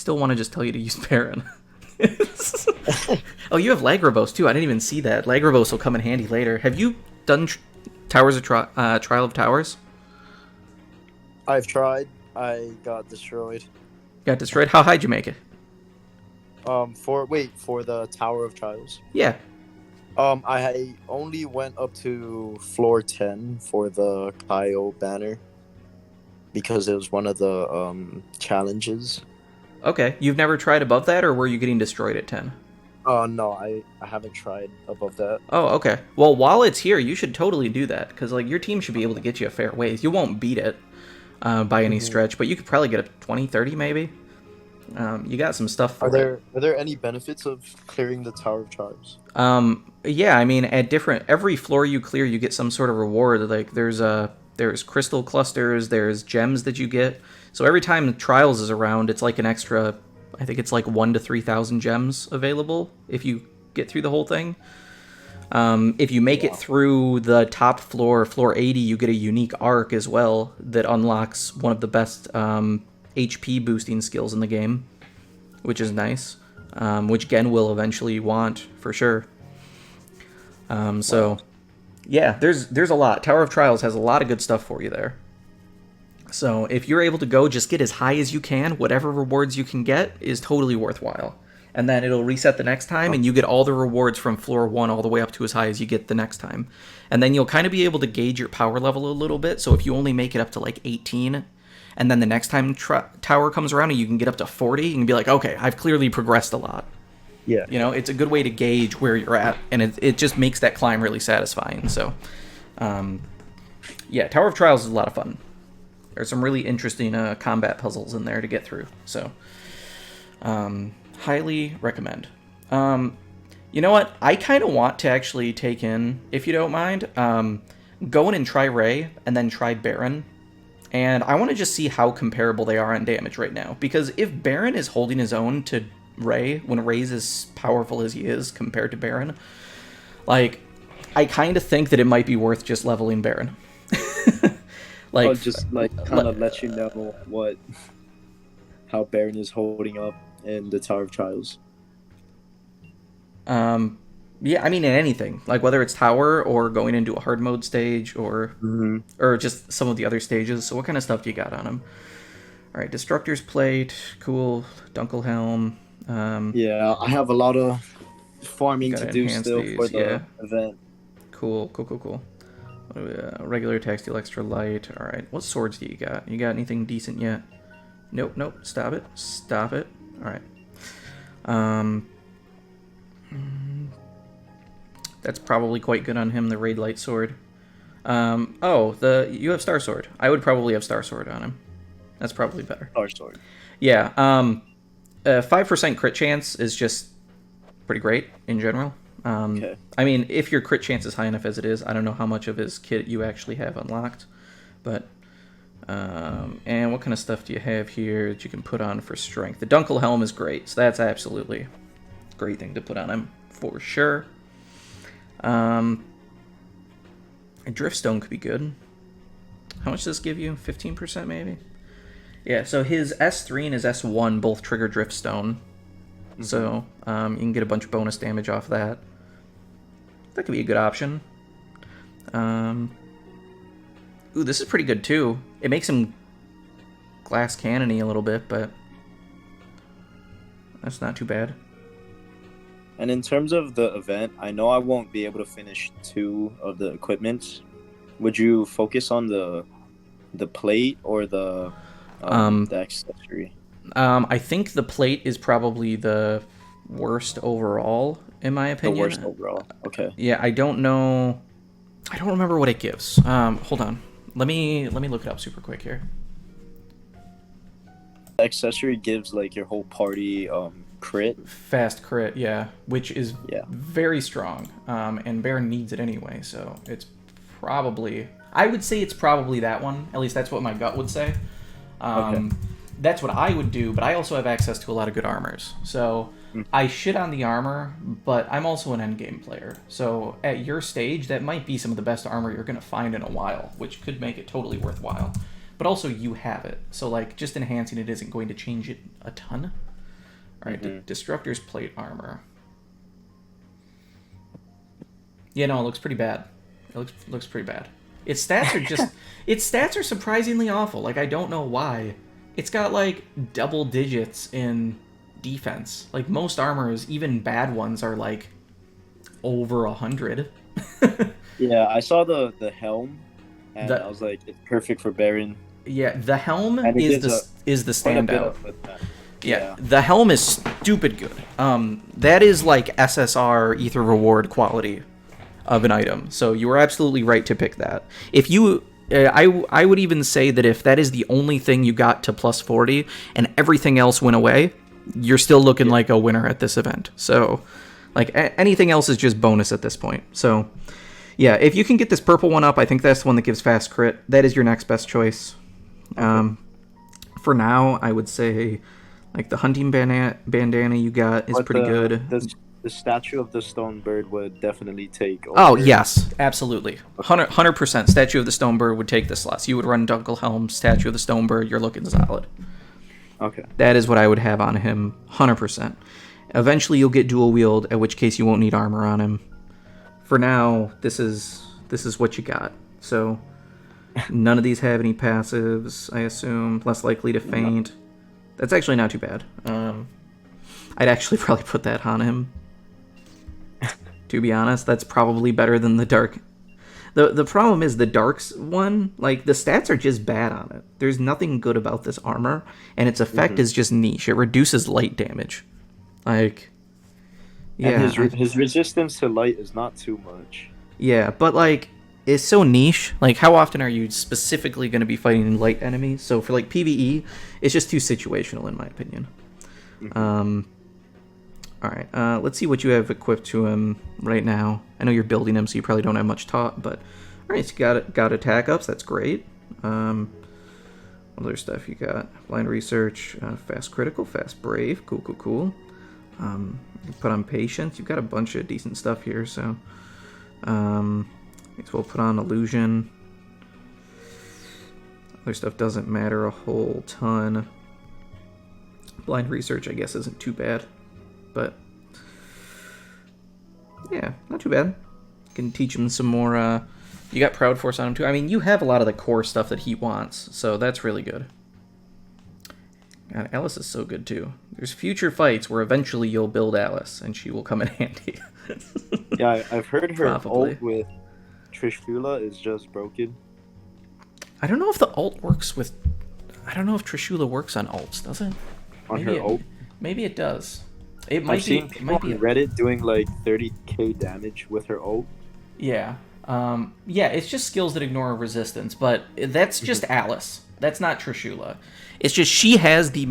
[SPEAKER 1] want to just tell you to use Baron. Oh, you have Lagravos too. I didn't even see that. Lagravos will come in handy later. Have you done Towers of Trial of Towers?
[SPEAKER 2] I've tried. I got destroyed.
[SPEAKER 1] Got destroyed? How high did you make it?
[SPEAKER 2] For the Tower of Trials?
[SPEAKER 1] Yeah.
[SPEAKER 2] I only went up to floor 10 for the Kaio banner, because it was one of the challenges.
[SPEAKER 1] Okay. You've never tried above that, or were you getting destroyed at 10?
[SPEAKER 2] No, I haven't tried above that.
[SPEAKER 1] Oh, okay. Well, while it's here, you should totally do that, because your team should be able to get you a fair ways. You won't beat it by any stretch, but you could probably get a 20, 30 maybe. You got some stuff for
[SPEAKER 2] Are there any benefits of clearing the Tower of Trials?
[SPEAKER 1] Yeah, I mean, at every floor you clear, you get some sort of reward. Like, there's crystal clusters, there's gems that you get. So every time Trials is around, it's like an extra, I think it's 1,000 to 3,000 gems available if you get through the whole thing. If you make it through the top floor, floor 80, you get a unique arc as well that unlocks one of the best HP boosting skills in the game, which is nice, which Gen will eventually want for sure. So yeah, there's a lot. Tower of Trials has a lot of good stuff for you there. So if you're able to go, just get as high as you can. Whatever rewards you can get is totally worthwhile. And then it'll reset the next time, and you get all the rewards from floor 1 all the way up to as high as you get the next time. And then you'll kind of be able to gauge your power level a little bit. So if you only make it up to 18, and then the next time Tower comes around and you can get up to 40, you can be like, okay, I've clearly progressed a lot.
[SPEAKER 2] Yeah.
[SPEAKER 1] It's a good way to gauge where you're at, and it just makes that climb really satisfying. So, yeah, Tower of Trials is a lot of fun. There's some really interesting combat puzzles in there to get through. So, highly recommend. You know what? I kind of want to actually take in, if you don't mind, go in and try Rey and then try Baron. And I want to just see how comparable they are on damage right now. Because if Baron is holding his own to Rey, when Rey's as powerful as he is compared to Baron, I kind of think that it might be worth just leveling Baron.
[SPEAKER 3] Just kind of let you know what
[SPEAKER 2] how Baron is holding up in the Tower of Trials.
[SPEAKER 1] Yeah, I mean in anything, like whether it's tower or going into a hard mode stage or just some of the other stages. So what kind of stuff do you got on him? All right, Destructor's Plate, cool. Dunkelhelm.
[SPEAKER 2] Yeah, I have a lot of farming to do still
[SPEAKER 1] these,
[SPEAKER 2] for the event.
[SPEAKER 1] Cool. Regular attack, steal extra light. All right, what swords do you got? You got anything decent yet? Nope. Stop it. All right. That's probably quite good on him. The Raid Light Sword. You have Star Sword. I would probably have Star Sword on him. That's probably better.
[SPEAKER 2] Star Sword.
[SPEAKER 1] Yeah. 5% crit chance is just pretty great in general.
[SPEAKER 2] Okay.
[SPEAKER 1] I mean, if your crit chance is high enough as it is, I don't know how much of his kit you actually have unlocked, but and what kind of stuff do you have here that you can put on for strength? The Dunkelhelm is great, so that's absolutely a great thing to put on him for sure. A Driftstone could be good. How much does this give you? 15% maybe? Yeah, so his S3 and his S1 both trigger Driftstone. So you can get a bunch of bonus damage off that. That could be a good option. Ooh, this is pretty good too. It makes him glass cannon-y a little bit, but that's not too bad.
[SPEAKER 2] And in terms of the event, I know I won't be able to finish 2 of the equipments. Would you focus on the plate or the accessory?
[SPEAKER 1] I think the plate is probably the worst overall, in my opinion.
[SPEAKER 2] The worst overall. Okay.
[SPEAKER 1] Yeah, I don't know. I don't remember what it gives. Hold on. Let me look it up super quick here.
[SPEAKER 2] The accessory gives like your whole party crit.
[SPEAKER 1] Fast crit, yeah, which is very strong. And Baron needs it anyway, so it's probably. I would say it's probably that one. At least that's what my gut would say. Okay. That's what I would do, but I also have access to a lot of good armors. So I shit on the armor, but I'm also an endgame player. So at your stage, that might be some of the best armor you're going to find in a while, which could make it totally worthwhile. But also, you have it. So, like, just enhancing it isn't going to change it a ton. All right, Destructor's Plate armor. Yeah, no, it looks pretty bad. It looks pretty bad. Its stats are just... its stats are surprisingly awful. Like, I don't know why. It's got, like, double digits in defense. Like, most armors, even bad ones, are, like, over 100.
[SPEAKER 2] Yeah, I saw the helm, and I was like, it's perfect for Baron.
[SPEAKER 1] Yeah, the helm is the standout.
[SPEAKER 2] Yeah,
[SPEAKER 1] the helm is stupid good. That is, like, SSR Ether Reward quality of an item. So you were absolutely right to pick that. If you... I would even say that if that is the only thing you got to plus 40 and everything else went away, you're still looking like a winner at this event. So, like, anything else is just bonus at this point. So, yeah, if you can get this purple one up, I think that's the one that gives fast crit. That is your next best choice. For now, I would say, like, the hunting bandana you got is pretty good.
[SPEAKER 2] The statue of the stone bird would definitely take over.
[SPEAKER 1] Oh, yes, absolutely. 100%. Statue of the stone bird would take the slots. You would run Dunkelhelm, statue of the stone bird, you're looking solid.
[SPEAKER 2] Okay.
[SPEAKER 1] That is what I would have on him, 100%. Eventually you'll get dual wield, at which case you won't need armor on him. For now, this is what you got. So, none of these have any passives, I assume. Less likely to faint. No. That's actually not too bad. I'd actually probably put that on him. To be honest, that's probably better than the dark. The problem is the darks one, like, the stats are just bad on it. There's nothing good about this armor, and its effect is just niche. It reduces light damage. Like, yeah.
[SPEAKER 2] And his resistance to light is not too much.
[SPEAKER 1] Yeah, but, like, it's so niche. Like, how often are you specifically going to be fighting light enemies? So for, like, PvE, it's just too situational, in my opinion. Alright, let's see what you have equipped to him right now. I know you're building him, so you probably don't have much taught, but... Alright, so you got attack ups, that's great. What other stuff you got? Blind Research, Fast Critical, Fast Brave, cool. You put on Patience, you've got a bunch of decent stuff here, so... I guess we'll put on Illusion. Other stuff doesn't matter a whole ton. blind research, I guess, isn't too bad. But yeah, not too bad. Can teach him some more. You got Proud Force on him too. I mean, you have a lot of the core stuff that he wants, so that's really good. God, Alice is so good too. There's future fights where eventually you'll build Alice, and she will come in handy.
[SPEAKER 2] Yeah, I've heard her
[SPEAKER 1] Probably.
[SPEAKER 2] ult with Trishula is just broken.
[SPEAKER 1] I don't know if the ult works with. I don't know if Trishula works on ults, does it?
[SPEAKER 2] On her ult.
[SPEAKER 1] Maybe it does. It might
[SPEAKER 2] I've seen
[SPEAKER 1] be. It
[SPEAKER 2] people
[SPEAKER 1] might be.
[SPEAKER 2] on Reddit doing like 30k damage with her ult.
[SPEAKER 1] Yeah. Yeah, it's just skills that ignore resistance, but that's just Alice. That's not Trishula. It's just she has the,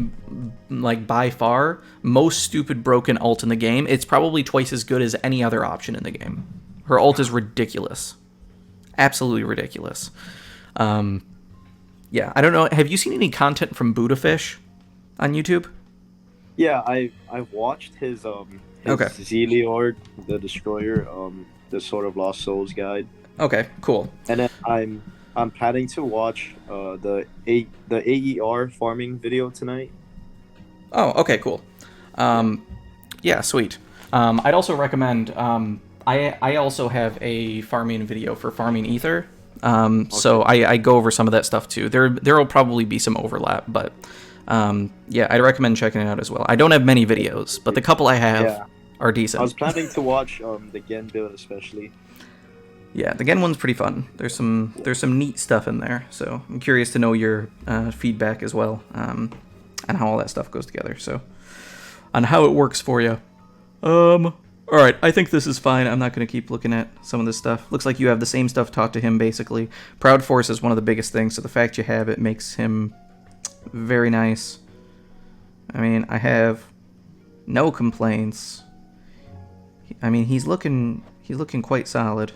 [SPEAKER 1] like, by far most stupid broken ult in the game. It's probably twice as good as any other option in the game. Her ult is ridiculous. Absolutely ridiculous. Yeah, I don't know. Have you seen any content from Budafish on YouTube?
[SPEAKER 2] Yeah, I've watched his
[SPEAKER 1] Okay.
[SPEAKER 2] Zeliord, the Destroyer, the Sword of Lost Souls guide.
[SPEAKER 1] Okay, cool.
[SPEAKER 2] And then I'm planning to watch the AER farming video tonight.
[SPEAKER 1] Oh, okay, cool. Yeah, sweet. I'd also recommend. I also have a farming video for farming ether. So I go over some of that stuff too. There will probably be some overlap, but yeah, I'd recommend checking it out as well. I don't have many videos, but the couple I have are decent.
[SPEAKER 2] I was planning to watch the Gen build especially.
[SPEAKER 1] Yeah, the Gen one's pretty fun. There's some neat stuff in there, so I'm curious to know your feedback as well, and how all that stuff goes together. So, on how it works for you. All right, I think this is fine. I'm not going to keep looking at some of this stuff. Looks like you have the same stuff taught to him, basically. Proud Force is one of the biggest things, so the fact you have it makes him very nice. I mean, I have no complaints. I mean, he's looking quite solid.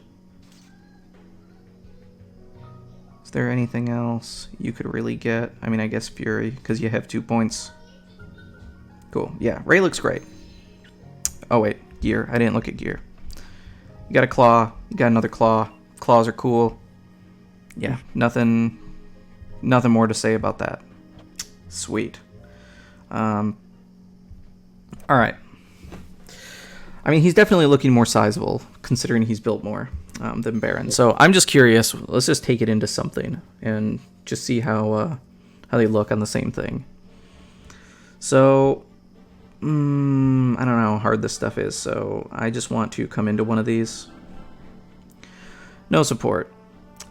[SPEAKER 1] Is there anything else you could really get? I mean, I guess Fury, because you have 2 points. Cool. Yeah, Ray looks great. Oh, wait. Gear. I didn't look at gear. You got a claw. You got another claw. Claws are cool. Yeah, nothing more to say about that. Sweet. Alright. I mean, he's definitely looking more sizable, considering he's built more than Baron. So I'm just curious. Let's just take it into something and just see how they look on the same thing. So, I don't know how hard this stuff is, so I just want to come into one of these. No support.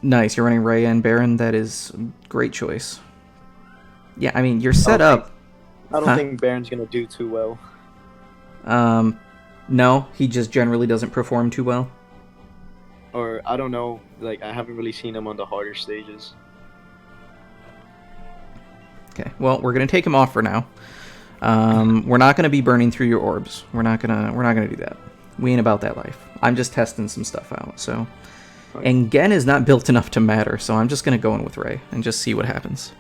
[SPEAKER 1] Nice, you're running Ray and Baron. That is a great choice. Yeah, I mean, you're set up.
[SPEAKER 2] I don't think Baron's going to do too well.
[SPEAKER 1] No, he just generally doesn't perform too well.
[SPEAKER 2] Or, I don't know, like, I haven't really seen him on the harder stages.
[SPEAKER 1] Okay, well, we're gonna take him off for now. We're not gonna be burning through your orbs. We're not gonna do that. We ain't about that life. I'm just testing some stuff out. So, and Gen is not built enough to matter. So I'm just gonna go in with Ray and just see what happens.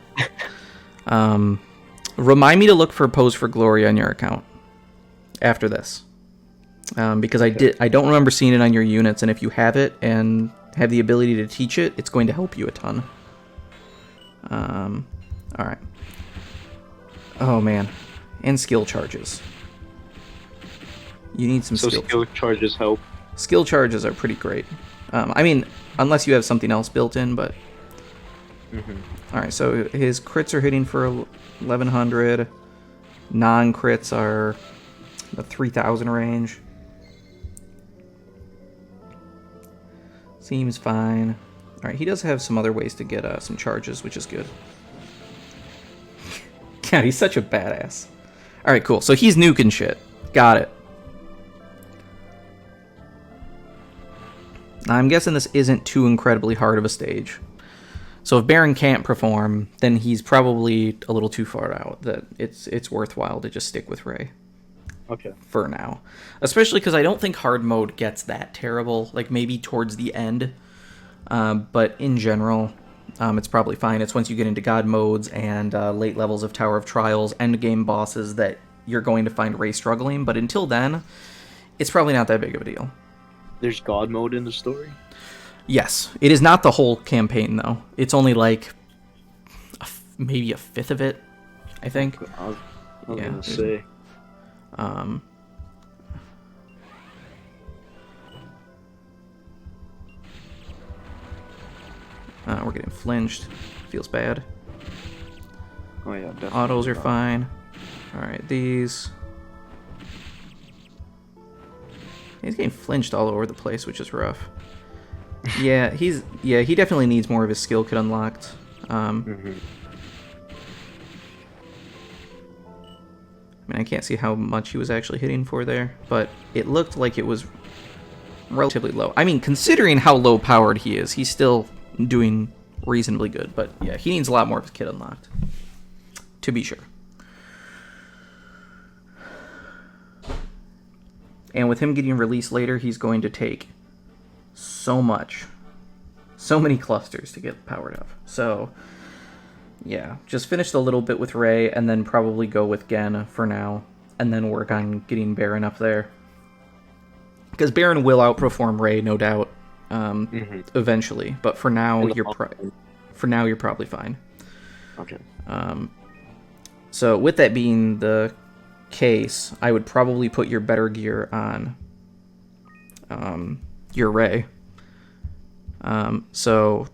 [SPEAKER 1] Remind me to look for Pose for Glory on your account after this, because I don't remember seeing it on your units, and if you have it and have the ability to teach it, it's going to help you a ton. All right. Oh man, and skill charges. You need some
[SPEAKER 2] skill charges help.
[SPEAKER 1] Skill charges are pretty great. I mean, unless you have something else built in, but. All right, so his crits are hitting for 1100. Non-crits are the 3000 range. Seems fine. All right, he does have some other ways to get some charges, which is good. God, he's such a badass. All right, cool. So he's nuking shit. Got it. Now, I'm guessing this isn't too incredibly hard of a stage. So if Baron can't perform, then he's probably a little too far out. That it's worthwhile to just stick with Ray.
[SPEAKER 2] Okay.
[SPEAKER 1] For now. Especially because I don't think hard mode gets that terrible. Like, maybe towards the end. But in general, it's probably fine. It's once you get into God modes and late levels of Tower of Trials, endgame bosses, that you're going to find Ray struggling. But until then, it's probably not that big of a deal.
[SPEAKER 2] There's God mode in the story?
[SPEAKER 1] Yes. It is not the whole campaign, though. It's only like maybe a fifth of it, I think.
[SPEAKER 2] I was
[SPEAKER 1] Yeah.
[SPEAKER 2] gonna say.
[SPEAKER 1] Um, we're getting flinched. Feels bad.
[SPEAKER 3] Oh yeah, definitely.
[SPEAKER 1] Autos are fine. Alright, these. He's getting flinched all over the place, which is rough. Yeah, he definitely needs more of his skill kit unlocked. I mean, I can't see how much he was actually hitting for there, but it looked like it was relatively low. I mean, considering how low powered he is, he's still doing reasonably good, but yeah, he needs a lot more of his kit unlocked, to be sure. And with him getting released later, he's going to take so many clusters to get powered up. So, yeah, just finish a little bit with Ray, and then probably go with Gen for now, and then work on getting Baron up there. Because Baron will outperform Ray, no doubt, eventually. But for now, you're probably fine.
[SPEAKER 3] Okay.
[SPEAKER 1] So with that being the case, I would probably put your better gear on your Ray. So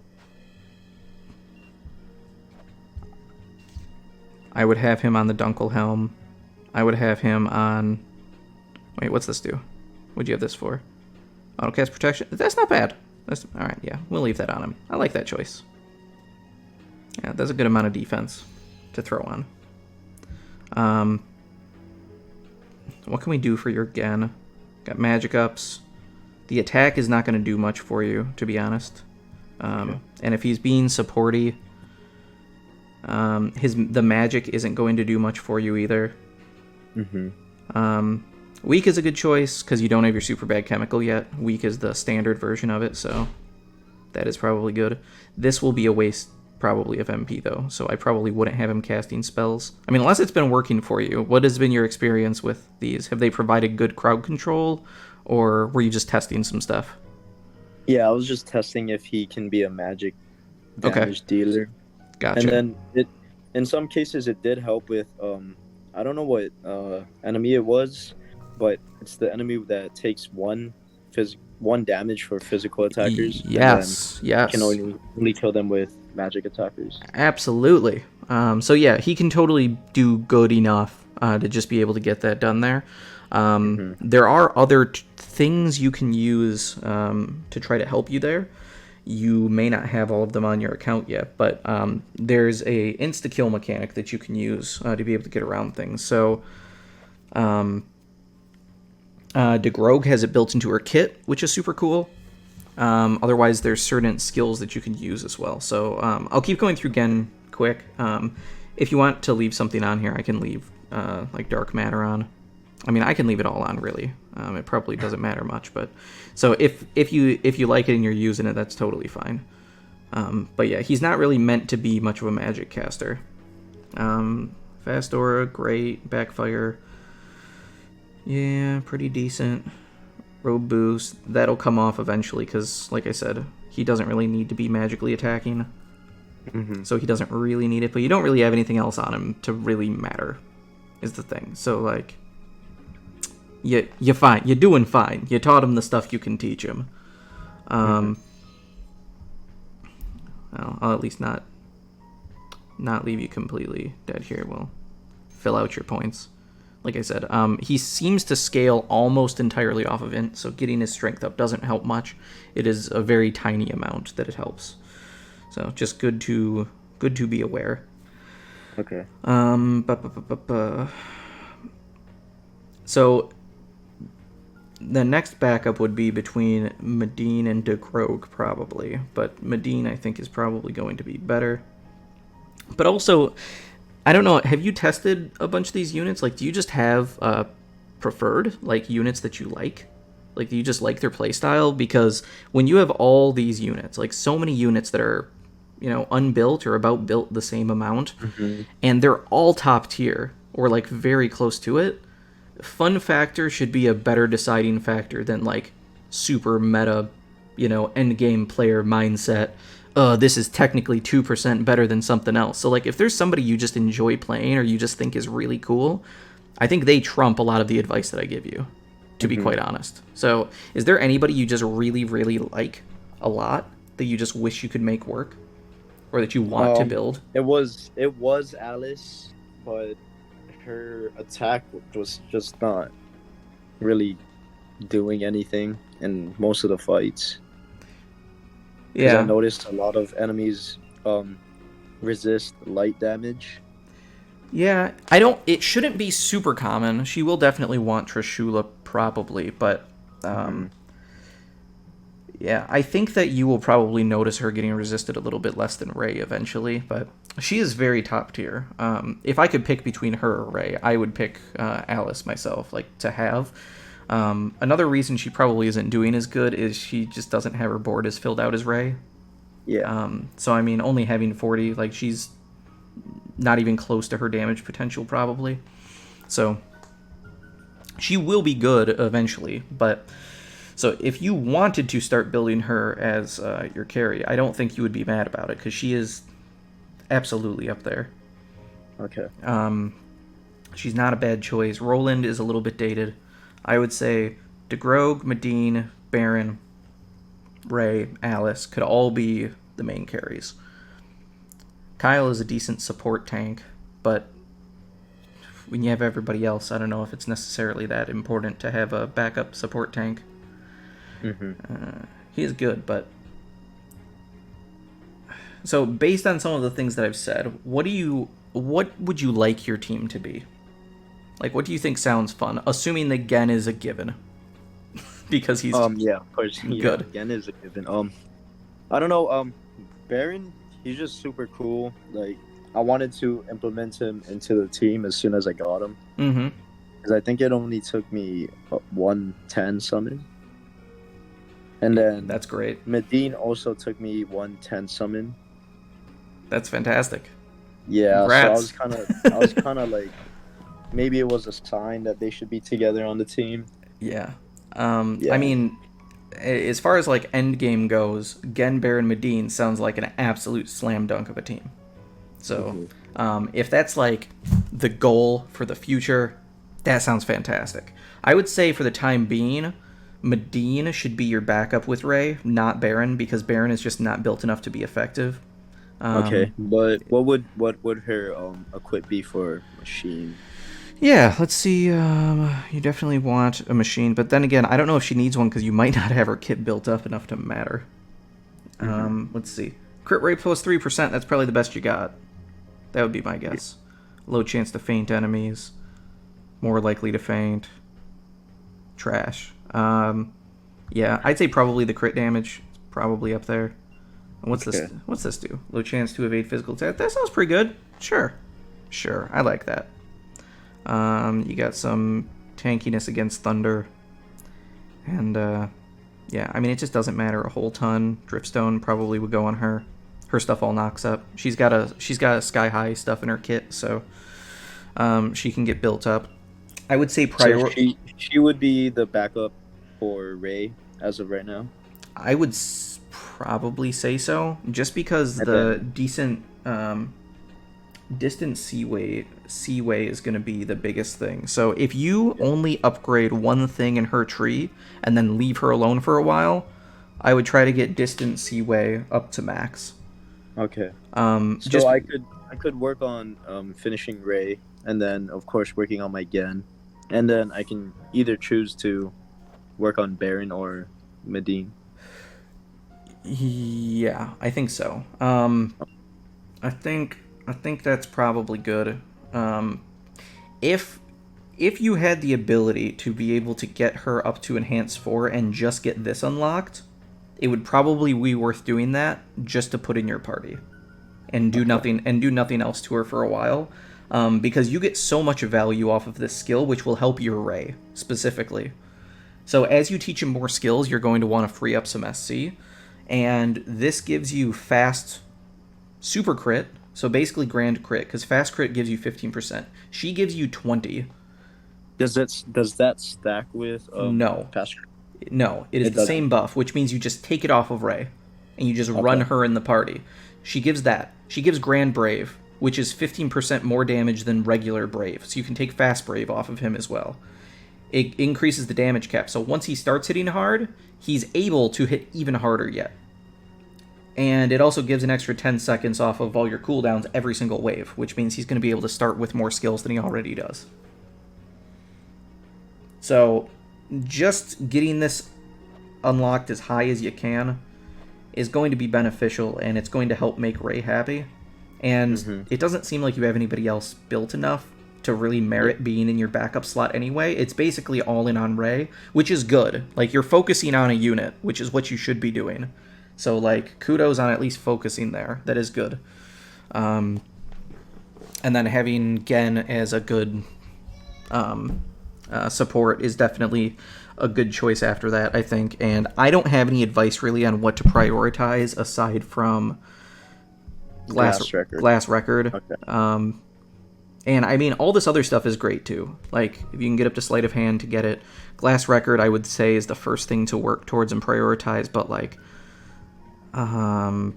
[SPEAKER 1] I would have him on the Dunkel Helm. I would have him on... Wait, what's this do? What'd you have this for? Autocast protection? That's not bad. That's alright, yeah. We'll leave that on him. I like that choice. Yeah, that's a good amount of defense to throw on. What can we do for your Gen? Got magic ups. The attack is not going to do much for you, to be honest. And if he's being supporty, the magic isn't going to do much for you either. Weak is a good choice because you don't have your super bad chemical yet. Weak is the standard version of it, so that is probably good. This will be a waste probably of MP though, so I probably wouldn't have him casting spells. I mean, unless it's been working for you. What has been your experience with these? Have they provided good crowd control, or were you just testing some stuff?
[SPEAKER 2] Yeah, I was just testing if he can be a magic damage dealer.
[SPEAKER 1] Gotcha.
[SPEAKER 2] And then in some cases it did help with I don't know what enemy it was, but it's the enemy that takes one damage for physical attackers.
[SPEAKER 1] Yes.
[SPEAKER 2] You can only kill them with magic attackers.
[SPEAKER 1] Absolutely. So yeah, he can totally do good enough to just be able to get that done there. There are other things you can use to try to help you there. You may not have all of them on your account yet, but there's a insta-kill mechanic that you can use to be able to get around things. So DeGrogue has it built into her kit, which is super cool. Otherwise, there's certain skills that you can use as well. So I'll keep going through Gen quick. If you want to leave something on here, I can leave like Dark Matter on. I mean, I can leave it all on, really. It probably doesn't matter much, but so if you like it and you're using it, that's totally fine. But yeah, he's not really meant to be much of a magic caster. Fast aura, great. Backfire, yeah, pretty decent. Robe boost, that'll come off eventually because, like I said, he doesn't really need to be magically attacking. So he doesn't really need it, but you don't really have anything else on him to really matter, is the thing. So, like, you're fine. You're doing fine. You taught him the stuff you can teach him. Well, I'll at least not leave you completely dead here. We'll fill out your points. Like I said, he seems to scale almost entirely off of int, so getting his strength up doesn't help much. It is a very tiny amount that it helps. So just good to be aware.
[SPEAKER 3] Okay.
[SPEAKER 1] So the next backup would be between Medine and DeGrogue, probably. But Medine, I think, is probably going to be better. But also, I don't know, have you tested a bunch of these units? Like, do you just have preferred, like, units that you like? Like, do you just like their playstyle? Because when you have all these units, like, so many units that are, you know, unbuilt or about built the same amount, and they're all top tier, or, like, very close to it, fun factor should be a better deciding factor than, like, super meta, you know, endgame player mindset, this is technically 2% better than something else. So like if there's somebody you just enjoy playing or you just think is really cool, I think they trump a lot of the advice that I give you, to be quite honest. So is there anybody you just really, really like a lot that you just wish you could make work, or that you want to build?
[SPEAKER 2] It was Alice, but her attack was just not really doing anything in most of the fights. Yeah, I noticed a lot of enemies resist light damage.
[SPEAKER 1] Yeah, it shouldn't be super common. She will definitely want Trishula probably, but yeah, I think that you will probably notice her getting resisted a little bit less than Ray eventually, but she is very top tier. If I could pick between her or Ray, I would pick Alice myself, like to have. Another reason she probably isn't doing as good is she just doesn't have her board as filled out as Ray.
[SPEAKER 2] Yeah.
[SPEAKER 1] So I mean, only having 40, like she's not even close to her damage potential probably. So she will be good eventually, but so if you wanted to start building her as your carry, I don't think you would be mad about it because she is absolutely up there.
[SPEAKER 2] Okay.
[SPEAKER 1] She's not a bad choice. Roland is a little bit dated. I would say DeGrogue, Medine, Baron, Ray, Alice could all be the main carries. Kyle is a decent support tank, but when you have everybody else, I don't know if it's necessarily that important to have a backup support tank. He is good, but... So, based on some of the things that I've said, what would you like your team to be? Like, what do you think sounds fun? Assuming that Gen is a given. Because he's
[SPEAKER 2] yeah, of course.
[SPEAKER 1] good.
[SPEAKER 2] Yeah, Gen is a given. I don't know, Baron, he's just super cool. Like, I wanted to implement him into the team as soon as I got him. Because I think it only took me 110 summon. And then...
[SPEAKER 1] That's great.
[SPEAKER 2] Medine also took me 110 summon.
[SPEAKER 1] That's fantastic.
[SPEAKER 2] Yeah,
[SPEAKER 1] Congrats.
[SPEAKER 2] So I was kind of like... Maybe it was a sign that they should be together on the team.
[SPEAKER 1] Yeah. I mean, as far as like end game goes, Gen, Baron, Medine sounds like an absolute slam dunk of a team. So, if that's like the goal for the future, that sounds fantastic. I would say for the time being, Medine should be your backup with Ray, not Baron, because Baron is just not built enough to be effective.
[SPEAKER 2] Okay, but what would her equip be for Machine?
[SPEAKER 1] Yeah, let's see. You definitely want a machine, but then again, I don't know if she needs one because you might not have her kit built up enough to matter. Let's see. Crit rate plus 3%, that's probably the best you got. That would be my guess. Low chance to feint enemies. More likely to feint. Trash. Yeah, I'd say probably the crit damage. It's probably up there. And what's this do? Low chance to evade physical attack. That sounds pretty good. Sure, I like that. You got some tankiness against thunder. And, yeah, I mean, it just doesn't matter a whole ton. Driftstone probably would go on her. Her stuff all knocks up. She's got a sky-high stuff in her kit, so she can get built up. I would say
[SPEAKER 2] she would be the backup for Ray as of right now.
[SPEAKER 1] I would probably say so, just because the decent distant seaway is going to be the biggest thing. So if you only upgrade one thing in her tree and then leave her alone for a while, I would try to get distant seaway up to max.
[SPEAKER 2] Okay. So I could work on finishing Ray, and then of course working on my Gen, and then I can either choose to work on Baron or Medine.
[SPEAKER 1] Yeah, I think so. I think that's probably good. If you had the ability to be able to get her up to Enhance 4 and just get this unlocked, it would probably be worth doing that just to put in your party and do nothing else to her for a while, because you get so much value off of this skill, which will help your Ray specifically. So as you teach him more skills, you're going to want to free up some SC, and this gives you fast super crit. So basically grand crit, because fast crit gives you 15%. She gives you 20.
[SPEAKER 2] Does that stack with
[SPEAKER 1] no
[SPEAKER 2] fast crit?
[SPEAKER 1] No, it is the same buff, which means you just take it off of Ray. and you just run her in the party. She gives that. She gives Grand Brave, which is 15% more damage than regular Brave, so you can take Fast Brave off of him as well. It increases the damage cap, so once he starts hitting hard, he's able to hit even harder yet. And it also gives an extra 10 seconds off of all your cooldowns every single wave, which means he's going to be able to start with more skills than he already does. So, just getting this unlocked as high as you can is going to be beneficial, and it's going to help make Ray happy. And it doesn't seem like you have anybody else built enough to really merit being in your backup slot anyway. It's basically all in on Ray, which is good. Like, you're focusing on a unit, which is what you should be doing. So, like, kudos on at least focusing there. That is good. And then having Gen as a good support is definitely a good choice after that, I think. And I don't have any advice really on what to prioritize aside from Glass Record.
[SPEAKER 2] Okay.
[SPEAKER 1] And I mean, all this other stuff is great too. Like, if you can get up to Sleight of Hand to get it, Glass Record, I would say, is the first thing to work towards and prioritize. But like, yeah,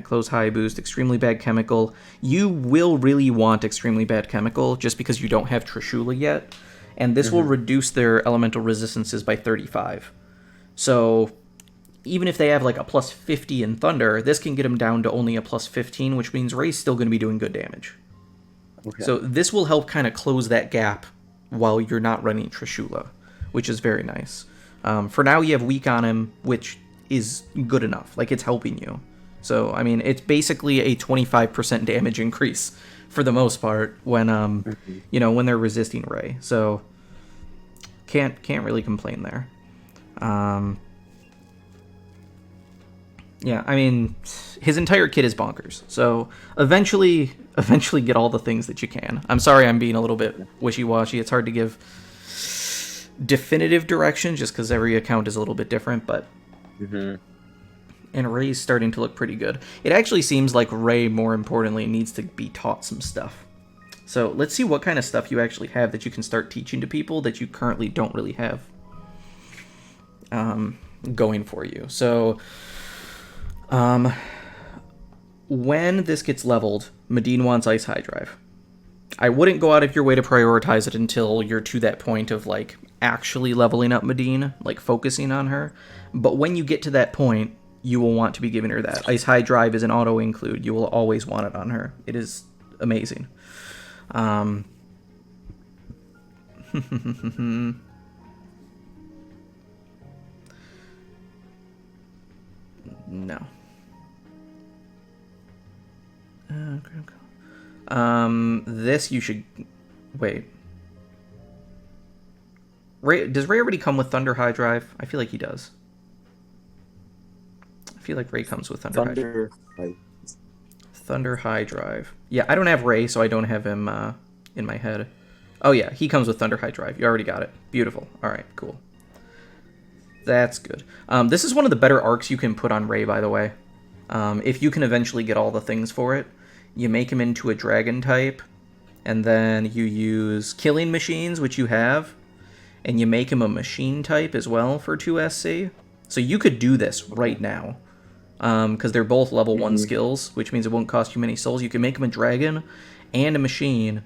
[SPEAKER 1] Close High Boost, Extremely Bad Chemical. You will really want Extremely Bad Chemical just because you don't have Trishula yet, and this will reduce their elemental resistances by 35. So even if they have like a plus 50 in Thunder, this can get them down to only a plus 15, which means Ray's still going to be doing good damage. Okay. So this will help kind of close that gap while you're not running Trishula, which is very nice. For now, you have Weak on him, which is good enough. Like, it's helping you. So, I mean, it's basically a 25% damage increase for the most part when, when they're resisting Ray. So, can't really complain there. Yeah, I mean, his entire kit is bonkers. So eventually get all the things that you can. I'm sorry I'm being a little bit wishy-washy. It's hard to give definitive direction just because every account is a little bit different, but... And Ray's starting to look pretty good. It actually seems like Ray, more importantly, needs to be taught some stuff. So let's see what kind of stuff you actually have that you can start teaching to people that you currently don't really have going for you. So... when this gets leveled, Medine wants Ice High Drive. I wouldn't go out of your way to prioritize it until you're to that point of, like, actually leveling up Medine, like, focusing on her. But when you get to that point, you will want to be giving her that. Ice High Drive is an auto-include. You will always want it on her. It is amazing. No. This you should... Wait. Does Ray already come with Thunder High Drive? I feel like he does. I feel like Ray comes with Thunder High. Thunder High Drive. Yeah, I don't have Ray, so I don't have him in my head. Oh yeah, he comes with Thunder High Drive. You already got it. Beautiful. Alright, cool. That's good. This is one of the better arcs you can put on Ray, by the way. If you can eventually get all the things for it. You make him into a dragon type, and then you use killing machines, which you have, and you make him a machine type as well for 2 SC. So you could do this right now, because they're both level 1 skills, which means it won't cost you many souls. You can make him a dragon and a machine.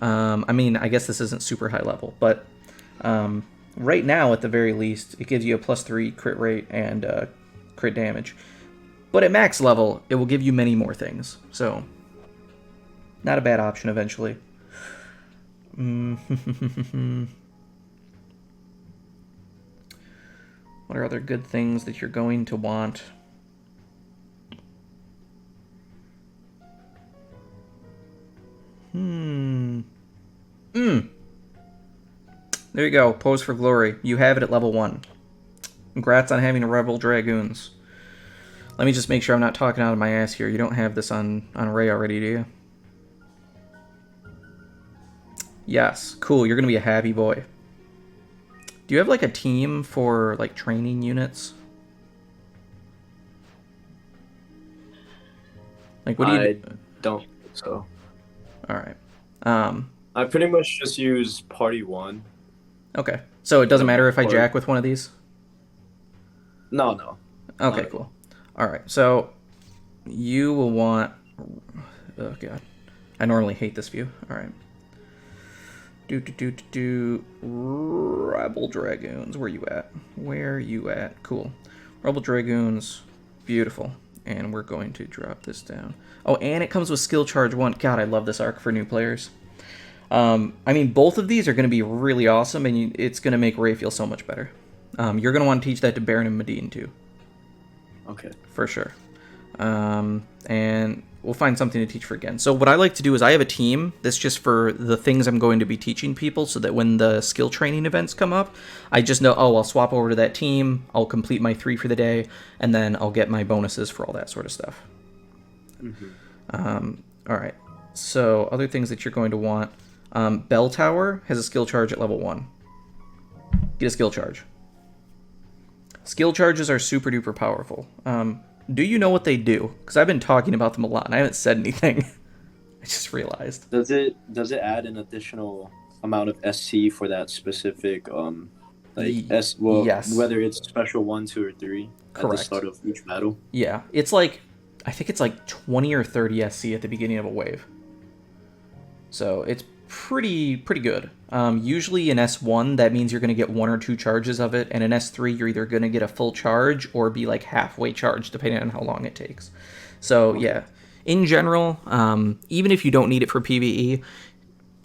[SPEAKER 1] I mean, I guess this isn't super high level, but right now, at the very least, it gives you a +3 crit rate and crit damage. But at max level, it will give you many more things, so... Not a bad option eventually. What are other good things that you're going to want? There you go. Pose for Glory. You have it at level 1. Congrats on having a Rebel Dragoons. Let me just make sure I'm not talking out of my ass here. You don't have this on Ray already, do you? Yes. Cool. You're going to be a happy boy. Do you have, like, a team for, like, training units? Like, what do you...
[SPEAKER 4] I don't think so.
[SPEAKER 1] Alright.
[SPEAKER 4] I pretty much just use Party 1.
[SPEAKER 1] Okay. So it doesn't matter if I jack with one of these?
[SPEAKER 4] No.
[SPEAKER 1] Okay, cool. All right, so you will want. Oh god, I normally hate this view. All right. Rebel Dragoons. Where you at? Where you at? Cool. Rebel Dragoons. Beautiful. And we're going to drop this down. Oh, and it comes with Skill Charge 1. God, I love this arc for new players. I mean, both of these are going to be really awesome, and it's going to make Ray feel so much better. You're going to want to teach that to Baron and Medine, too.
[SPEAKER 4] Okay.
[SPEAKER 1] For sure. And we'll find something to teach for Gen. So what I like to do is I have a team that's just for the things I'm going to be teaching people, so that when the skill training events come up, I just know, oh, I'll swap over to that team, I'll complete my 3 for the day, and then I'll get my bonuses for all that sort of stuff.
[SPEAKER 4] Mm-hmm.
[SPEAKER 1] All right. So other things that you're going to want. Bell Tower has a skill charge at level 1. Get a skill charge. Skill charges are super duper powerful. Do you know what they do? Because I've been talking about them a lot and I haven't said anything. I just realized.
[SPEAKER 4] Does it add an additional amount of SC for that specific
[SPEAKER 1] Yes.
[SPEAKER 4] whether it's special 1, 2, or 3 at the
[SPEAKER 1] Correct.
[SPEAKER 4] start of each battle?
[SPEAKER 1] Yeah, it's like, I think it's like 20 or 30 SC at the beginning of a wave. So it's pretty good. Usually in S1, that means you're going to get 1 or 2 charges of it, and in S3, you're either going to get a full charge or be like halfway charged, depending on how long it takes. So yeah, in general, even if you don't need it for PvE,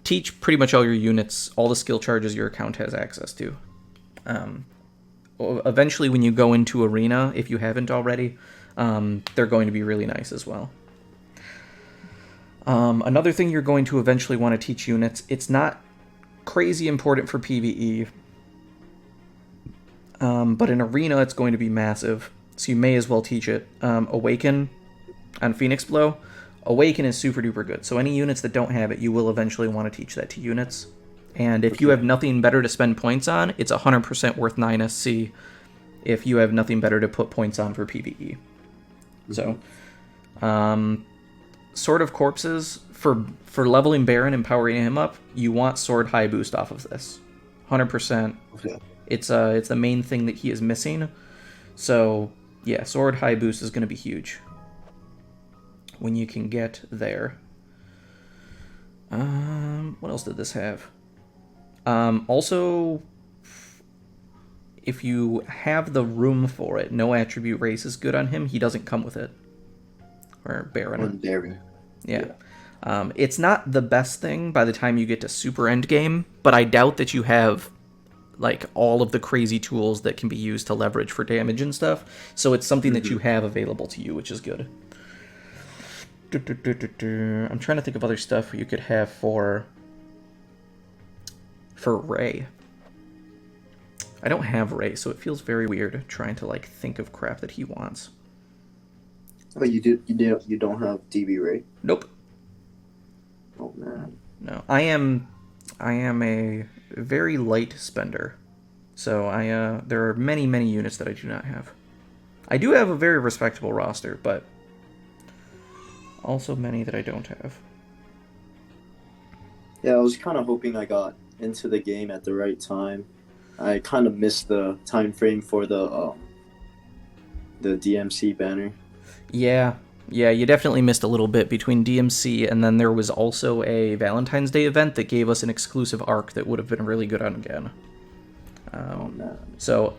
[SPEAKER 1] teach pretty much all your units all the skill charges your account has access to. Eventually, when you go into Arena, if you haven't already, they're going to be really nice as well. Another thing you're going to eventually want to teach units, it's not crazy important for PvE, but in Arena it's going to be massive, so you may as well teach it. Awaken on Phoenix Blow. Awaken is super duper good, so any units that don't have it, you will eventually want to teach that to units. And if you have nothing better to spend points on, it's 100% worth 9 SC if you have nothing better to put points on for PvE. So, Sword of Corpses, for leveling Baron and powering him up, you want Sword High Boost off of this. 100%.
[SPEAKER 4] Okay.
[SPEAKER 1] It's the main thing that he is missing. So, yeah, Sword High Boost is going to be huge when you can get there. What else did this have? Also, if you have the room for it, no attribute race is good on him. He doesn't come with it. Or Baron. Yeah. It's not the best thing by the time you get to super end game, but I doubt that you have like all of the crazy tools that can be used to leverage for damage and stuff. So it's something that you have available to you, which is good. I'm trying to think of other stuff you could have for Ray. I don't have Ray, so it feels very weird trying to like think of crap that he wants.
[SPEAKER 3] Oh, you don't have DB Ray?
[SPEAKER 1] Nope.
[SPEAKER 3] Oh man.
[SPEAKER 1] No, I am a very light spender, so there are many units that I do not have. I do have a very respectable roster, but also many that I don't have.
[SPEAKER 3] Yeah, I was kind of hoping I got into the game at the right time. I kind of missed the time frame for the DMC banner.
[SPEAKER 1] Yeah, you definitely missed a little bit between DMC, and then there was also a Valentine's Day event that gave us an exclusive arc that would have been really good on Gen. So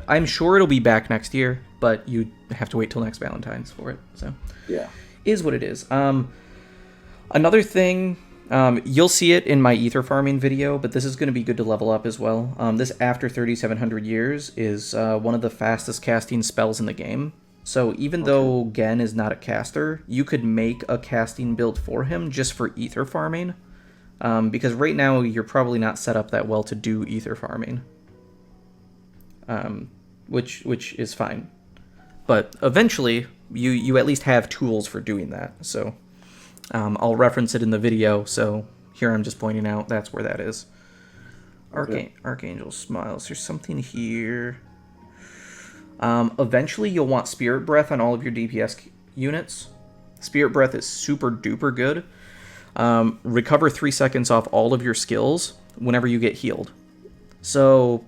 [SPEAKER 1] I'm sure it'll be back next year, but you have to wait till next Valentine's for it. So
[SPEAKER 3] yeah,
[SPEAKER 1] is what it is. Another thing, you'll see it in my ether farming video, but this is going to be good to level up as well. This After 3700 Years is one of the fastest casting spells in the game. So even though Gen is not a caster, you could make a casting build for him just for ether farming. Because right now you're probably not set up that well to do ether farming. Which is fine. But eventually you at least have tools for doing that. So I'll reference it in the video, so here I'm just pointing out that's where that is. Archangel Smiles. There's something here. Eventually you'll want Spirit Breath on all of your DPS units. Spirit Breath is super duper good. Recover 3 seconds off all of your skills whenever you get healed. So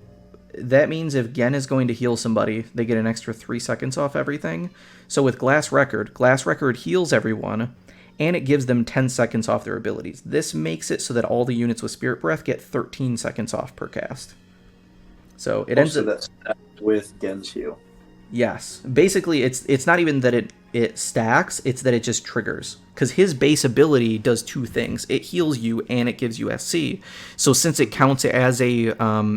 [SPEAKER 1] that means if Gen is going to heal somebody, they get an extra 3 seconds off everything. So with Glass Record heals everyone, and it gives them 10 seconds off their abilities. This makes it so that all the units with Spirit Breath get 13 seconds off per cast. So it ends up...
[SPEAKER 3] that's with Gen's heal.
[SPEAKER 1] Yes. Basically, it's not even that it stacks, it's that it just triggers. Because his base ability does two things. It heals you and it gives you SC. So since it counts as a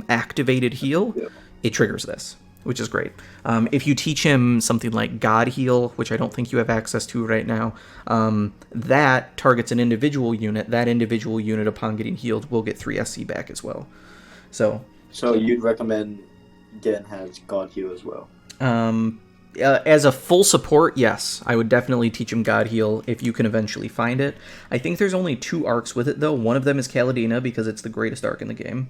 [SPEAKER 1] activated heal, it triggers this, which is great. If you teach him something like God Heal, which I don't think you have access to right now, that targets an individual unit. That individual unit, upon getting healed, will get 3 SC back as well. So
[SPEAKER 3] you'd recommend Gen has God Heal as well?
[SPEAKER 1] As a full support, yes. I would definitely teach him God Heal if you can eventually find it. I think there's only 2 arcs with it, though. One of them is Kaladina, because it's the greatest arc in the game.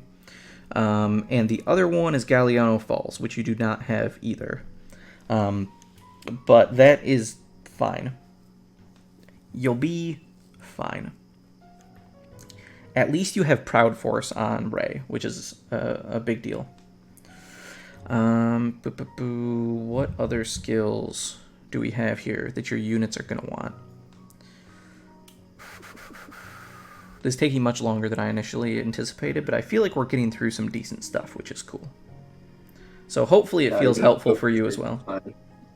[SPEAKER 1] And the other one is Galliano Falls, which you do not have either. But that is fine. You'll be fine. At least you have Proud Force on Rey, which is a big deal. What other skills do we have here that your units are going to want? This is taking much longer than I initially anticipated, but I feel like we're getting through some decent stuff, which is cool. So hopefully it feels helpful for you as well.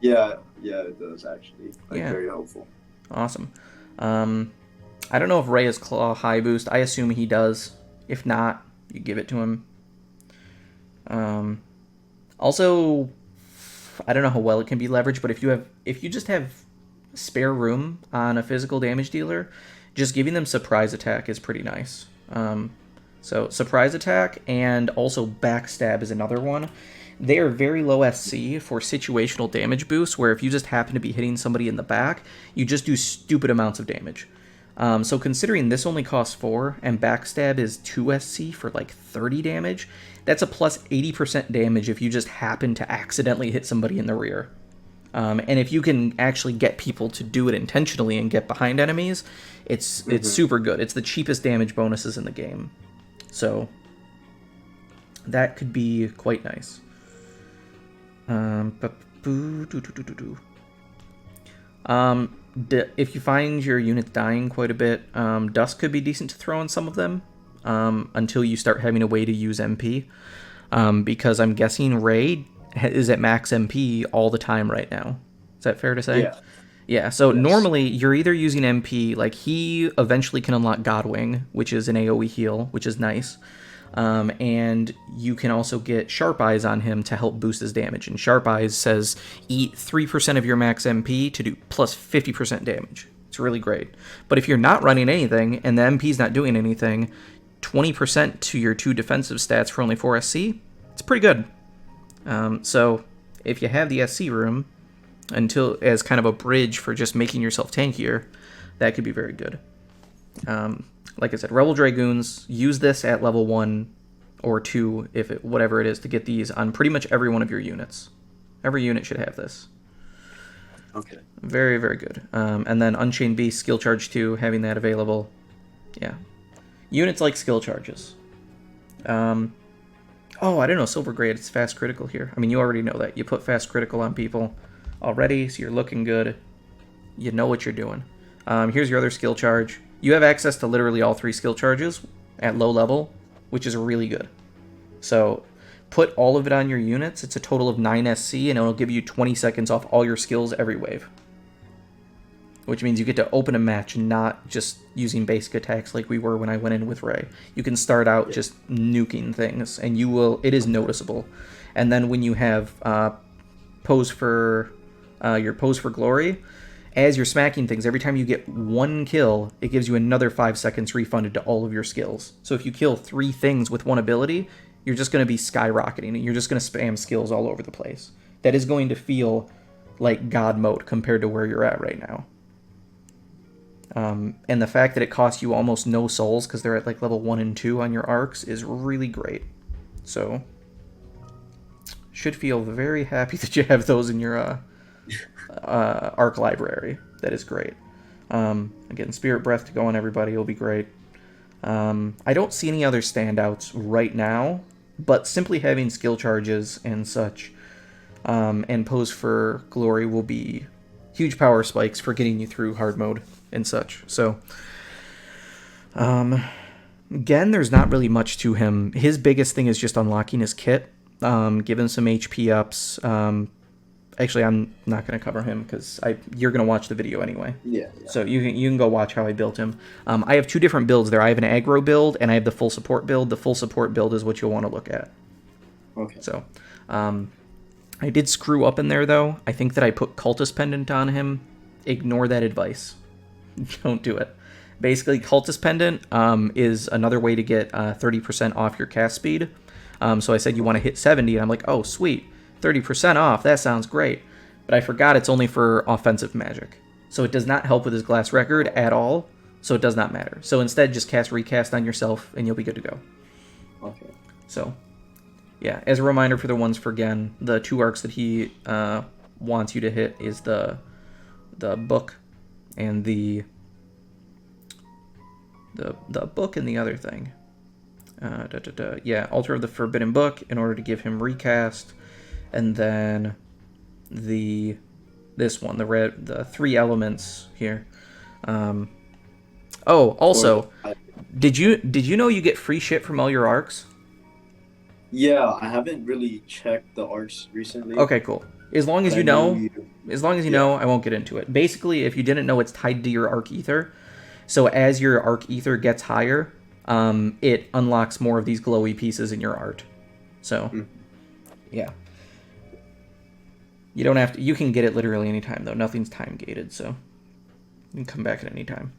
[SPEAKER 3] Yeah, it does actually. Very helpful.
[SPEAKER 1] Awesome. I don't know if Rey has Claw High Boost. I assume he does. If not, you give it to him. Also, I don't know how well it can be leveraged, but if you just have spare room on a physical damage dealer, just giving them Surprise Attack is pretty nice. So Surprise Attack and also Backstab is another one. They are very low SC for situational damage boosts, where if you just happen to be hitting somebody in the back, you just do stupid amounts of damage. So considering this only costs 4 and Backstab is 2 SC for like 30 damage, that's a plus 80% damage if you just happen to accidentally hit somebody in the rear. And if you can actually get people to do it intentionally and get behind enemies, it's super good. It's the cheapest damage bonuses in the game. So that could be quite nice. If you find your units dying quite a bit, Dust could be decent to throw on some of them until you start having a way to use MP. Because I'm guessing Rey is at max MP all the time right now. Is that fair to say? Yeah, so normally you're either using MP, like he eventually can unlock Godwing, which is an AoE heal, which is nice. And you can also get Sharp Eyes on him to help boost his damage. And Sharp Eyes says eat 3% of your max MP to do plus 50% damage. It's really great. But if you're not running anything and the MP's not doing anything, 20% to your 2 defensive stats for only 4 SC, it's pretty good. So if you have the SC room until as kind of a bridge for just making yourself tankier, that could be very good. Like I said, Rebel Dragoons, use this at level 1 or 2, whatever it is, to get these on pretty much every one of your units. Every unit should have this.
[SPEAKER 3] Okay.
[SPEAKER 1] Very, very good. And then Unchained Beast, Skill Charge 2, having that available. Yeah. Units like skill charges. Oh, I don't know, Silver Grade, it's fast critical here. I mean, you already know that. You put fast critical on people already, so you're looking good. You know what you're doing. Here's your other skill charge. You have access to literally all 3 skill charges at low level, which is really good. So put all of it on your units. It's a total of 9 SC, and it'll give you 20 seconds off all your skills every wave. Which means you get to open a match, not just using basic attacks like we were when I went in with Rey. You can start out just nuking things, and it is noticeable. And then when you have your Pose for Glory, as you're smacking things, every time you get 1 kill, it gives you another 5 seconds refunded to all of your skills. So if you kill 3 things with 1 ability, you're just going to be skyrocketing, and you're just going to spam skills all over the place. That is going to feel like God mode compared to where you're at right now. And the fact that it costs you almost no souls because they're at like level 1 and 2 on your arcs is really great. So, should feel very happy that you have those in your arc library. That is great. Again, Spirit Breath to go on everybody will be great. I don't see any other standouts right now but simply having skill charges and such, and pose for glory will be huge power spikes for getting you through hard mode and such. So, again, there's not really much to him. His biggest thing is just unlocking his kit, give him some HP ups. Actually, I'm not going to cover him because you're going to watch the video anyway.
[SPEAKER 3] Yeah.
[SPEAKER 1] So you can go watch how I built him. I have two different builds there. I have an aggro build and I have the full support build. The full support build is what you'll want to look at.
[SPEAKER 3] Okay.
[SPEAKER 1] So, I did screw up in there though. I think that I put Cultist Pendant on him. Ignore that advice. Don't do it. Basically, Cultist Pendant is another way to get 30% off your cast speed. So I said you want to hit 70, and I'm like, oh, sweet. 30% off, that sounds great. But I forgot it's only for offensive magic. So it does not help with his glass record at all, so it does not matter. So instead, just cast Recast on yourself, and you'll be good to go.
[SPEAKER 3] Okay.
[SPEAKER 1] So, yeah, as a reminder for the ones for Gen, the 2 arcs that he wants you to hit is the book and the book and the other thing. Yeah, Altar of the Forbidden Book in order to give him Recast. And then this one, the 3 elements here. Also, did you know you get free shit from all your arcs?
[SPEAKER 3] Yeah, I haven't really checked the arcs recently.
[SPEAKER 1] Okay, cool. As long as
[SPEAKER 3] but
[SPEAKER 1] you
[SPEAKER 3] I
[SPEAKER 1] know,
[SPEAKER 3] know
[SPEAKER 1] I won't get into it. Basically, if you didn't know, it's tied to your arc ether. So as your arc ether gets higher, it unlocks more of these glowy pieces in your art. So, yeah. You don't have to. You can get it literally anytime, though. Nothing's time gated, so you can come back at any time.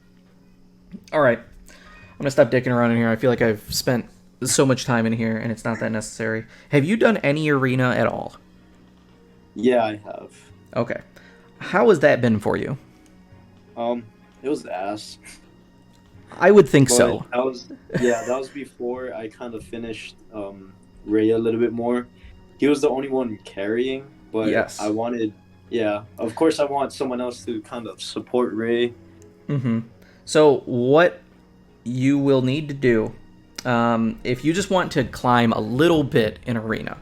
[SPEAKER 1] All right, I'm gonna stop dicking around in here. I feel like I've spent so much time in here, and it's not that necessary. Have you done any arena at all?
[SPEAKER 3] Yeah, I have.
[SPEAKER 1] Okay, how has that been for you?
[SPEAKER 3] It was ass.
[SPEAKER 1] I would think
[SPEAKER 3] But
[SPEAKER 1] so.
[SPEAKER 3] that was before I kind of finished Ray a little bit more. He was the only one carrying, but
[SPEAKER 1] Yes.
[SPEAKER 3] of course I want someone else to kind of support Ray.
[SPEAKER 1] Mm-hmm. So what you will need to do, if you just want to climb a little bit in arena,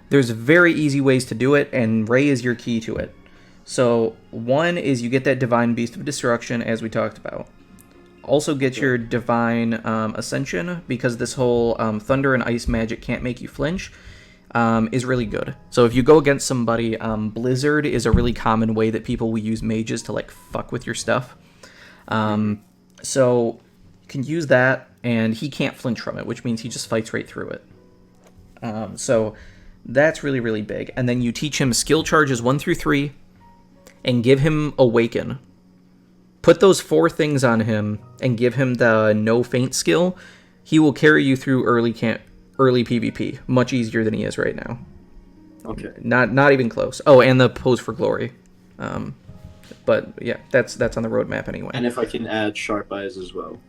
[SPEAKER 1] there's very easy ways to do it, and Ray is your key to it. So one is you get that Divine Beast of Destruction, as we talked about. Also get your Divine Ascension, because this whole Thunder and Ice magic can't make you flinch, is really good. So if you go against somebody, Blizzard is a really common way that people will use mages to like fuck with your stuff. So you can use that, and he can't flinch from it, which means he just fights right through it. So that's really, really big. And then you teach him skill charges 1 through 3, and give him Awaken. Put those 4 things on him, and give him the No Feint skill. He will carry you through early PvP, much easier than he is right now.
[SPEAKER 3] Okay.
[SPEAKER 1] Not even close. Oh, and the Pose for Glory. But yeah, that's on the roadmap anyway.
[SPEAKER 3] And if I can add Sharp Eyes as well.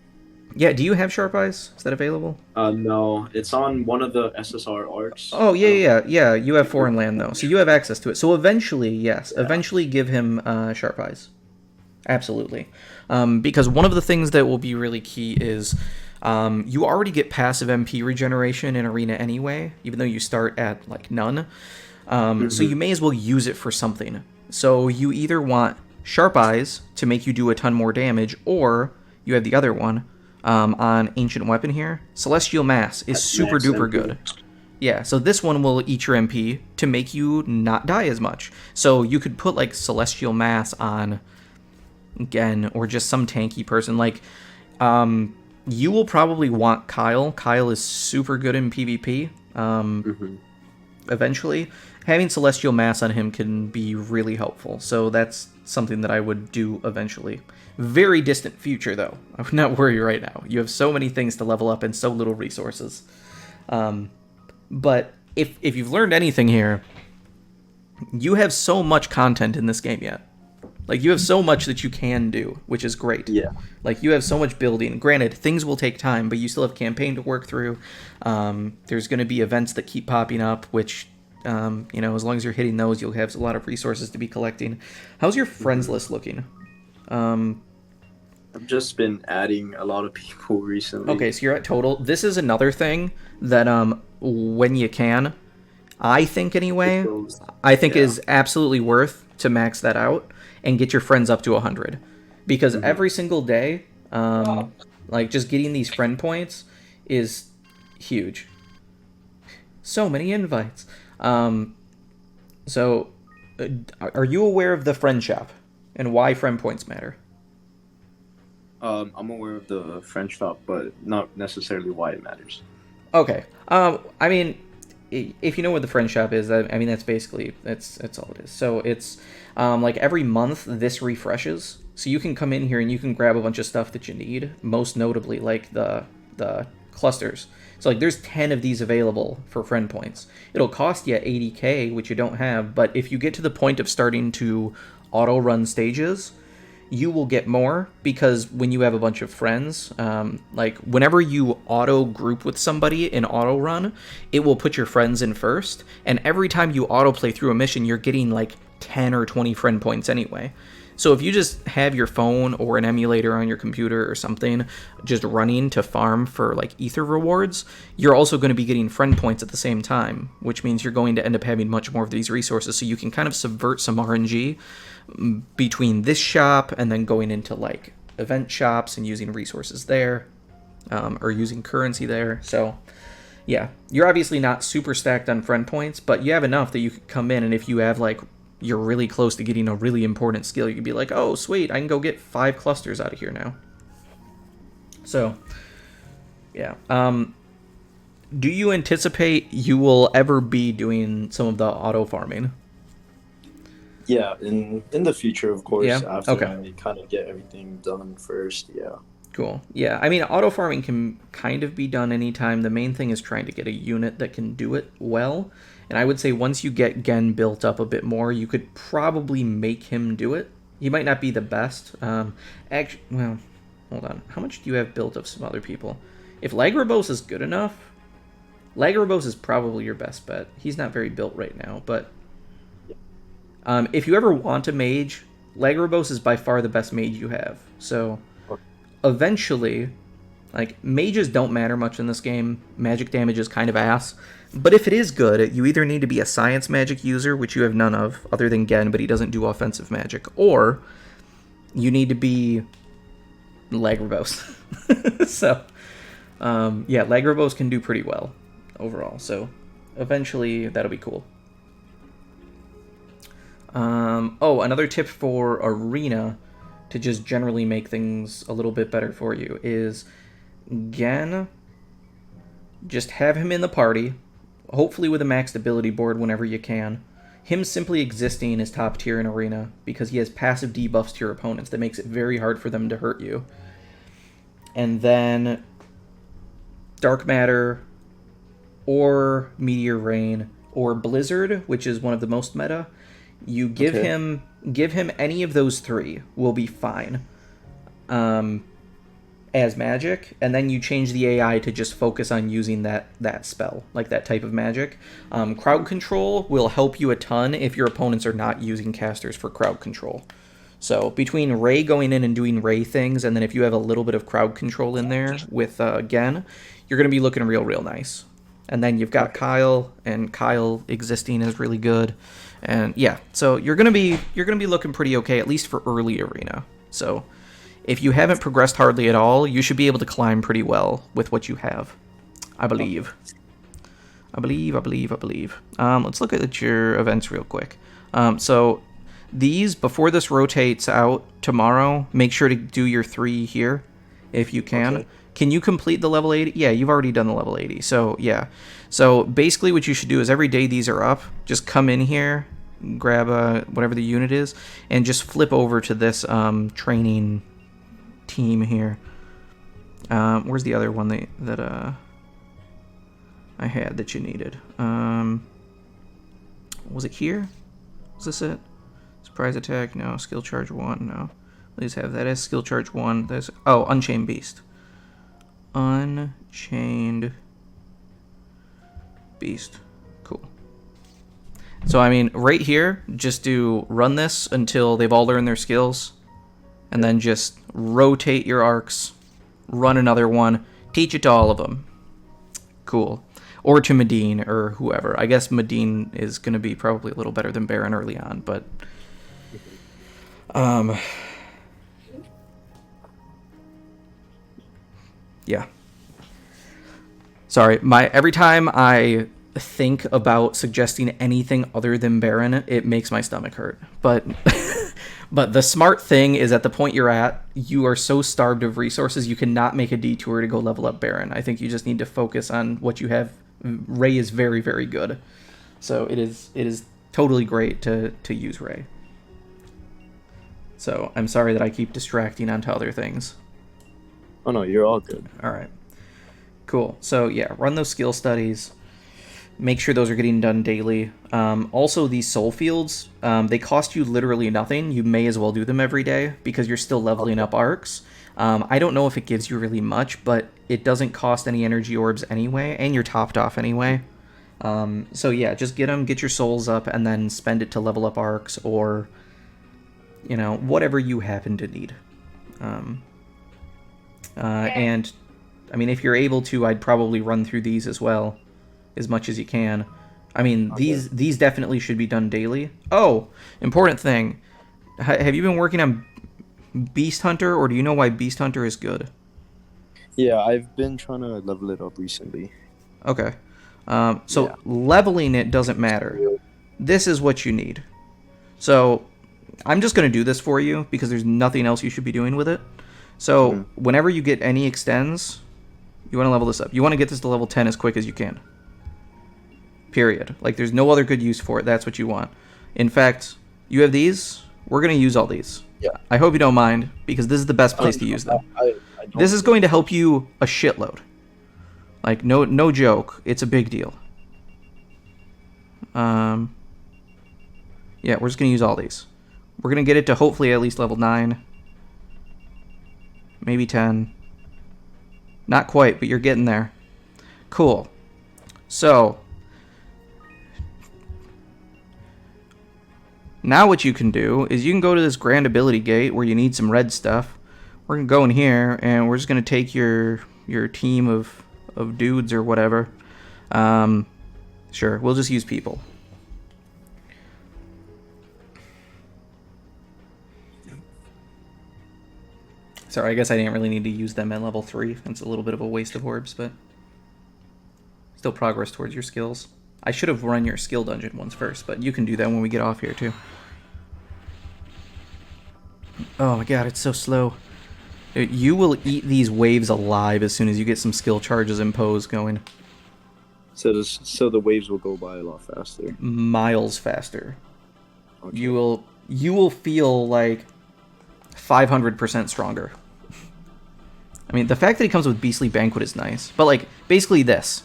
[SPEAKER 1] Yeah, do you have Sharp Eyes? Is that available?
[SPEAKER 3] No, it's on one of the SSR arcs.
[SPEAKER 1] Oh, yeah. You have Foreign Land, though, so you have access to it. So eventually, yes, eventually give him Sharp Eyes. Absolutely. Because one of the things that will be really key is you already get passive MP regeneration in Arena anyway, even though you start at, like, none. So you may as well use it for something. So you either want Sharp Eyes to make you do a ton more damage, or you have the other one on Ancient Weapon here. Celestial Mass is super duper good. Yeah, so this one will eat your MP to make you not die as much. So you could put like Celestial Mass on Gen, or just some tanky person. Like, you will probably want Kyle. Kyle is super good in PvP. Eventually, having Celestial Mass on him can be really helpful. So that's something that I would do eventually. Very distant future, though. I would not worry right now. You have so many things to level up and so little resources. But if you've learned anything here, you have so much content in this game yet. Like, you have so much that you can do, which is great.
[SPEAKER 3] Yeah.
[SPEAKER 1] Like, you have so much building. Granted, things will take time, but you still have campaign to work through. There's going to be events that keep popping up, which, as long as you're hitting those, you'll have a lot of resources to be collecting. How's your friends list looking?
[SPEAKER 3] I've just been adding a lot of people recently.
[SPEAKER 1] Okay, so you're at total. This is another thing that when you can, I think anyway, I think is absolutely worth to max that out and get your friends up to 100, because every single day, like just getting these friend points is huge. So many invites. So, are you aware of the friend shop and why friend points matter?
[SPEAKER 3] I'm aware of the French shop, but not necessarily why it matters.
[SPEAKER 1] Okay. I mean, if you know what the friend shop is, I mean that's basically that's all it is. So it's like every month this refreshes, so you can come in here and you can grab a bunch of stuff that you need. Most notably, like the clusters. So like there's 10 of these available for friend points. It'll cost you 80k, which you don't have, but if you get to the point of starting to auto run stages, you will get more, because when you have a bunch of friends, like whenever you auto group with somebody in auto run, it will put your friends in first, and every time you auto play through a mission, you're getting like 10 or 20 friend points anyway. So if you just have your phone or an emulator on your computer or something just running to farm for like ether rewards, you're also going to be getting friend points at the same time, which means you're going to end up having much more of these resources, so you can kind of subvert some RNG between this shop and then going into like event shops and using resources there, or using currency there. So yeah, you're obviously not super stacked on friend points, but you have enough that you could come in, and if you have like you're really close to getting a really important skill, you could be like, oh sweet, I can go get 5 clusters out of here now. So yeah, do you anticipate you will ever be doing some of the auto farming?
[SPEAKER 3] Yeah, in the future, of course.
[SPEAKER 1] Yeah?
[SPEAKER 3] After
[SPEAKER 1] Okay.
[SPEAKER 3] I kind of get everything done first. Yeah.
[SPEAKER 1] Cool. Yeah, I mean, auto farming can kind of be done anytime. The main thing is trying to get a unit that can do it well. And I would say once you get Gen built up a bit more, you could probably make him do it. He might not be the best. Actually, well, hold on. How much do you have built of some other people? If Lagrabos is good enough, Lagrabos is probably your best bet. He's not very built right now, but if you ever want a mage, Lagrabos is by far the best mage you have. So eventually, like, mages don't matter much in this game. Magic damage is kind of ass. But if it is good, you either need to be a science magic user, which you have none of, other than Gen, but he doesn't do offensive magic, or you need to be Lagrabos. So, yeah, Lagrabos can do pretty well overall. So, eventually, that'll be cool. Oh, another tip for Arena to just generally make things a little bit better for you is Gen, just have him in the party, hopefully with a maxed ability board whenever you can. Him simply existing is top tier in Arena because he has passive debuffs to your opponents that makes it very hard for them to hurt you. And then Dark Matter or Meteor Rain or Blizzard, which is one of the most meta. You give him any of those 3 will be fine as magic, and then you change the AI to just focus on using that spell, like that type of magic. Crowd control will help you a ton if your opponents are not using casters for crowd control. So between Ray going in and doing Ray things, and then if you have a little bit of crowd control in there with Gen, you're going to be looking real nice. And then you've got Kyle, and Kyle existing is really good. And yeah, so you're gonna be looking pretty okay, at least for early Arena. So if you haven't progressed hardly at all, you should be able to climb pretty well with what you have, I believe. I believe. Let's look at your events real quick. So these, before this rotates out tomorrow, make sure to do your 3 here if you can. Okay. Can you complete the level 80? Yeah, you've already done the level 80. So, yeah. So, basically what you should do is every day these are up, just come in here, grab whatever the unit is, and just flip over to this training team here. Where's the other one that I had that you needed? Was it here? Was this it? Surprise attack? No. Skill charge 1? No. Please have that as skill charge 1. Unchained Beast. Unchained Beast. Cool. So, I mean, right here, just run this until they've all learned their skills. and then just rotate your arcs, run another one, teach it to all of them. Cool. Or to Medine or whoever. I guess Medine is going to be probably a little better than Baron early on, but yeah. Sorry, every time I think about suggesting anything other than Baron, it makes my stomach hurt. But but the smart thing is, at the point you're at, you are so starved of resources, you cannot make a detour to go level up Baron. I think you just need to focus on what you have. Ray is very, very good. So it is totally great to use Ray. So I'm sorry that I keep distracting onto other things.
[SPEAKER 2] Oh no, you're all good.
[SPEAKER 1] All right. Cool. So yeah, run those skill studies. Make sure those are getting done daily. Also, these soul fields, they cost you literally nothing. You may as well do them every day because you're still leveling up arcs. I don't know if it gives you really much, but it doesn't cost any energy orbs anyway, and you're topped off anyway. So yeah, just get them, get your souls up, and then spend it to level up arcs or, you know, whatever you happen to need. And, I mean, if you're able to, I'd probably run through these as well, as much as you can. I mean, these definitely should be done daily. Oh, important thing. Have you been working on Beast Hunter, or do you know why Beast Hunter is good?
[SPEAKER 2] Yeah, I've been trying to level it up recently.
[SPEAKER 1] Okay. So leveling it doesn't matter. This is what you need. So I'm just going to do this for you because there's nothing else you should be doing with it. So whenever you get any extends, you want to level this up. You want to get this to level 10 as quick as you can. Period. Like, there's no other good use for it. That's what you want. In fact, you have these. We're going to use all these.
[SPEAKER 2] Yeah.
[SPEAKER 1] I hope you don't mind, because this is the best place to use them. This is going to help you a shitload. Like, no joke. It's a big deal. Yeah, we're just going to use all these. We're going to get it to hopefully at least level 9. Maybe 10. Not quite, but you're getting there. Cool. So, now what you can do is you can go to this Grand Ability Gate where you need some red stuff. We're going to go in here, and we're just going to take your team of dudes or whatever. Sure, we'll just use people. Sorry, I guess I didn't really need to use them at level 3. It's a little bit of a waste of orbs, but still progress towards your skills. I should have run your skill dungeon ones first, but you can do that when we get off here, too. Oh my god, it's so slow. Dude, you will eat these waves alive as soon as you get some skill charges imposed going.
[SPEAKER 2] So the waves will go by a lot faster.
[SPEAKER 1] Miles faster.
[SPEAKER 2] Okay.
[SPEAKER 1] You will feel like 500% stronger. I mean, the fact that it comes with Beastly Banquet is nice. But, like, basically this.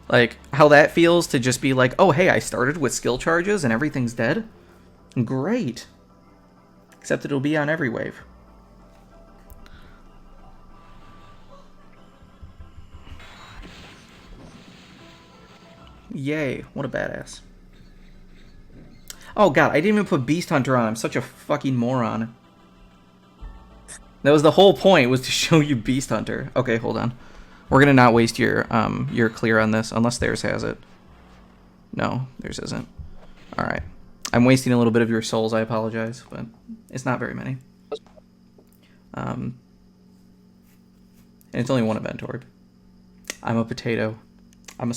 [SPEAKER 1] Like, how that feels to just be like, oh, hey, I started with skill charges and everything's dead? Great. Except it'll be on every wave. Yay, what a badass. Oh god, I didn't even put Beast Hunter on. I'm such a fucking moron. That was the whole point, was to show you Beast Hunter. Okay, hold on. We're gonna not waste your clear on this, unless theirs has it. No, theirs isn't. Alright. I'm wasting a little bit of your souls, I apologize, but it's not very many. And it's only one event orb. I'm a potato. I'm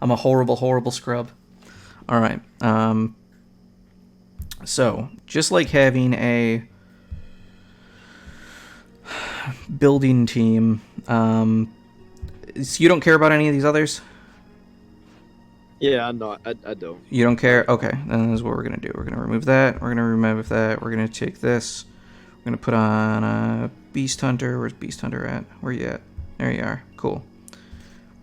[SPEAKER 1] a horrible, horrible scrub. Alright. So, just like having a building team, so you don't care about any of these others?
[SPEAKER 2] Yeah, no, I don't.
[SPEAKER 1] You don't care? Okay, then this is what we're going to do. We're going to remove that. We're going to remove that. We're going to take this. We're going to put on a Beast Hunter. Where's Beast Hunter at? Where you at? There you are. Cool.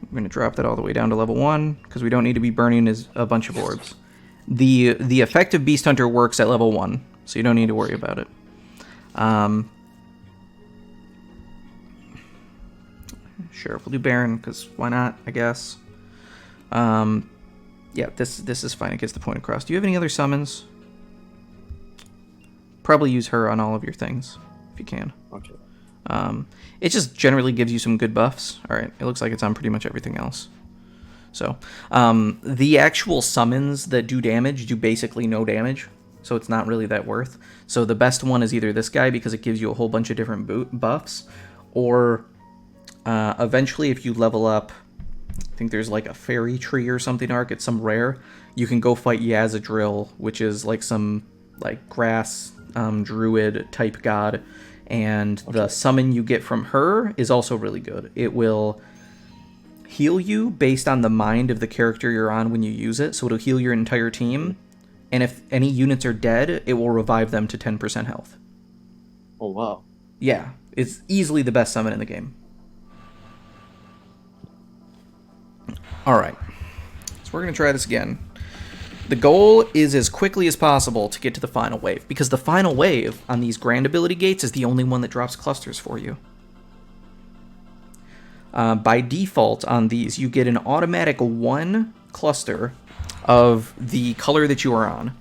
[SPEAKER 1] We're going to drop that all the way down to level 1, because we don't need to be burning a bunch of orbs. The effective Beast Hunter works at level 1, so you don't need to worry about it. Sure, we'll do Baron, because why not, I guess. Yeah, this is fine. It gets the point across. Do you have any other summons? Probably use her on all of your things. if you can.
[SPEAKER 2] Okay.
[SPEAKER 1] It just generally gives you some good buffs. All right, it looks like it's on pretty much everything else. So, the actual summons that do damage do basically no damage, so it's not really that worth. So the best one is either this guy because it gives you a whole bunch of different buffs, or eventually if you level up, I think there's like a fairy tree or something arc, it's some rare, you can go fight Yazadrill, which is like some like grass druid type god, and the summon you get from her is also really good. It will heal you based on the mind of the character you're on when you use it, so it'll heal your entire team, and if any units are dead, it will revive them to 10% health.
[SPEAKER 2] Oh, wow.
[SPEAKER 1] Yeah, it's easily the best summon in the game. Alright, so we're going to try this again. The goal is as quickly as possible to get to the final wave, because the final wave on these grand ability gates is the only one that drops clusters for you. By default on these, you get an automatic 1 cluster of the color that you are on.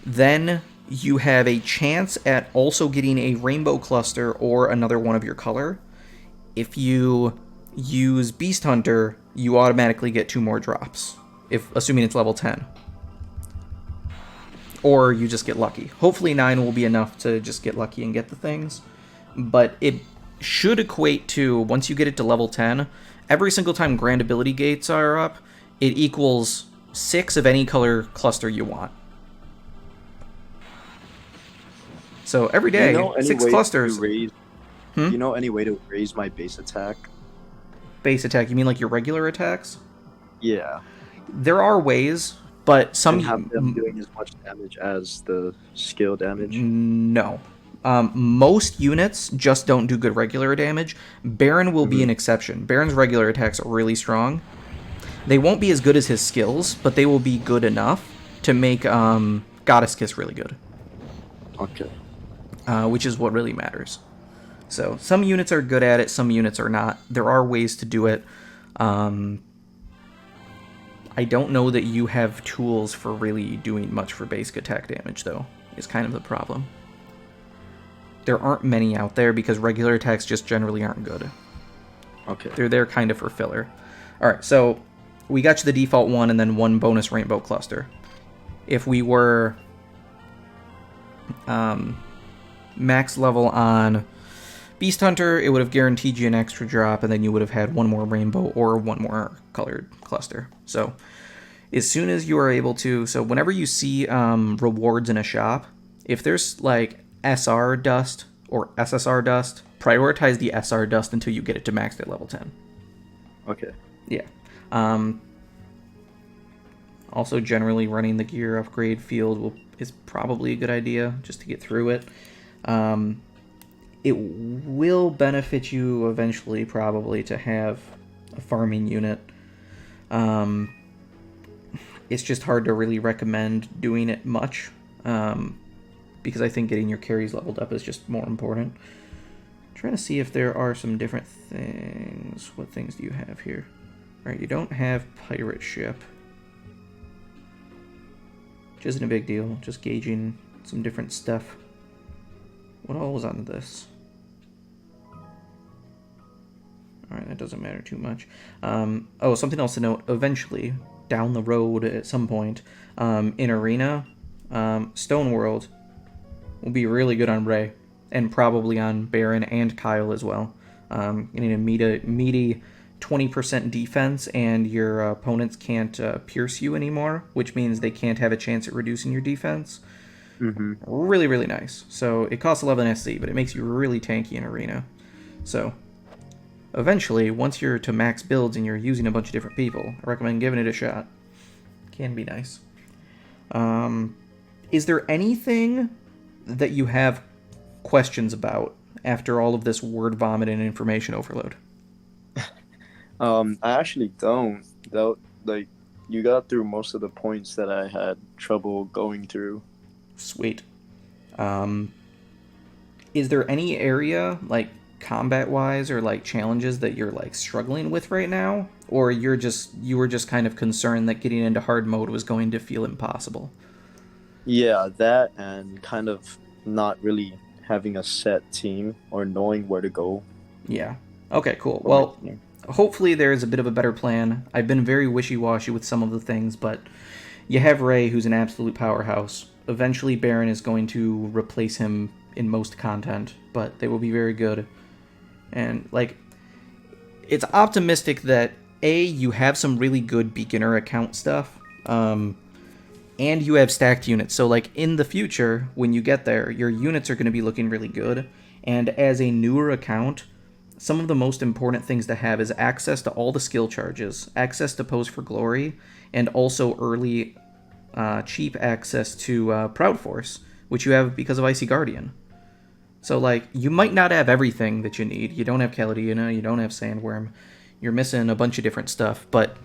[SPEAKER 1] Then you have a chance at also getting a rainbow cluster or another one of your color. If you use Beast Hunter, you automatically get 2 more drops, assuming it's level 10. Or you just get lucky. Hopefully 9 will be enough to just get lucky and get the things. But it should equate to, once you get it to level 10, every single time grand ability gates are up, it equals 6 of any color cluster you want. So every day, 6 clusters.
[SPEAKER 2] Do you know any way to raise my base attack?
[SPEAKER 1] Base attack, you mean like your regular attacks?
[SPEAKER 2] Yeah.
[SPEAKER 1] There are ways, but some
[SPEAKER 2] And have them doing as much damage as the skill damage?
[SPEAKER 1] No. Most units just don't do good regular damage. Baron will be an exception. Baron's regular attacks are really strong. They won't be as good as his skills, but they will be good enough to make Goddess Kiss really good.
[SPEAKER 2] Okay.
[SPEAKER 1] Which is what really matters. So some units are good at it, some units are not. There are ways to do it. I don't know that you have tools for really doing much for basic attack damage, though, is kind of the problem. There aren't many out there because regular attacks just generally aren't good.
[SPEAKER 2] Okay.
[SPEAKER 1] They're there kind of for filler. Alright, so we got you the default 1 and then 1 bonus rainbow cluster. If we were max level on Beast Hunter, it would have guaranteed you an extra drop, and then you would have had 1 more rainbow or 1 more colored cluster. So as soon as you are able to, so whenever you see rewards in a shop, if there's like SR dust or SSR dust, prioritize the SR dust until you get it to max at level 10.
[SPEAKER 2] Okay.
[SPEAKER 1] Yeah. Also, generally running the gear upgrade field is probably a good idea just to get through it. It will benefit you eventually, probably, to have a farming unit. It's just hard to really recommend doing it much, because I think getting your carries leveled up is just more important. I'm trying to see if there are some different things. What things do you have here? Alright, you don't have pirate ship, which isn't a big deal, just gauging some different stuff. What all was on this? Alright, that doesn't matter too much. Oh, something else to note. Eventually, down the road at some point, in Arena, Stone World will be really good on Ray, and probably on Baron and Kyle as well. Getting a meaty 20% defense, and your opponents can't pierce you anymore, which means they can't have a chance at reducing your defense.
[SPEAKER 2] Mm-hmm.
[SPEAKER 1] Really, really nice. So it costs 11 SC, but it makes you really tanky in Arena. So eventually, once you're to max builds and you're using a bunch of different people, I recommend giving it a shot. Can be nice. Is there anything that you have questions about after all of this word vomit and information overload?
[SPEAKER 2] I actually don't. Though, like, you got through most of the points that I had trouble going through.
[SPEAKER 1] Sweet. Is there any area, like, combat-wise or, like, challenges that you're, like, struggling with right now? Or you were just kind of concerned that getting into hard mode was going to feel impossible?
[SPEAKER 2] Yeah, that, and kind of not really having a set team or knowing where to go.
[SPEAKER 1] Yeah. Okay, cool. Well, hopefully there's a bit of a better plan. I've been very wishy-washy with some of the things, but you have Ray, who's an absolute powerhouse. Eventually, Baron is going to replace him in most content, but they will be very good. And, like, it's optimistic that, A, you have some really good beginner account stuff, and you have stacked units. So, like, in the future, when you get there, your units are going to be looking really good. And as a newer account, some of the most important things to have is access to all the skill charges, access to Pose for Glory, and also early, cheap access to Proud Force, which you have because of Icy Guardian. So, like, you might not have everything that you need. You don't have Caledina, you don't have Sandworm. You're missing a bunch of different stuff, but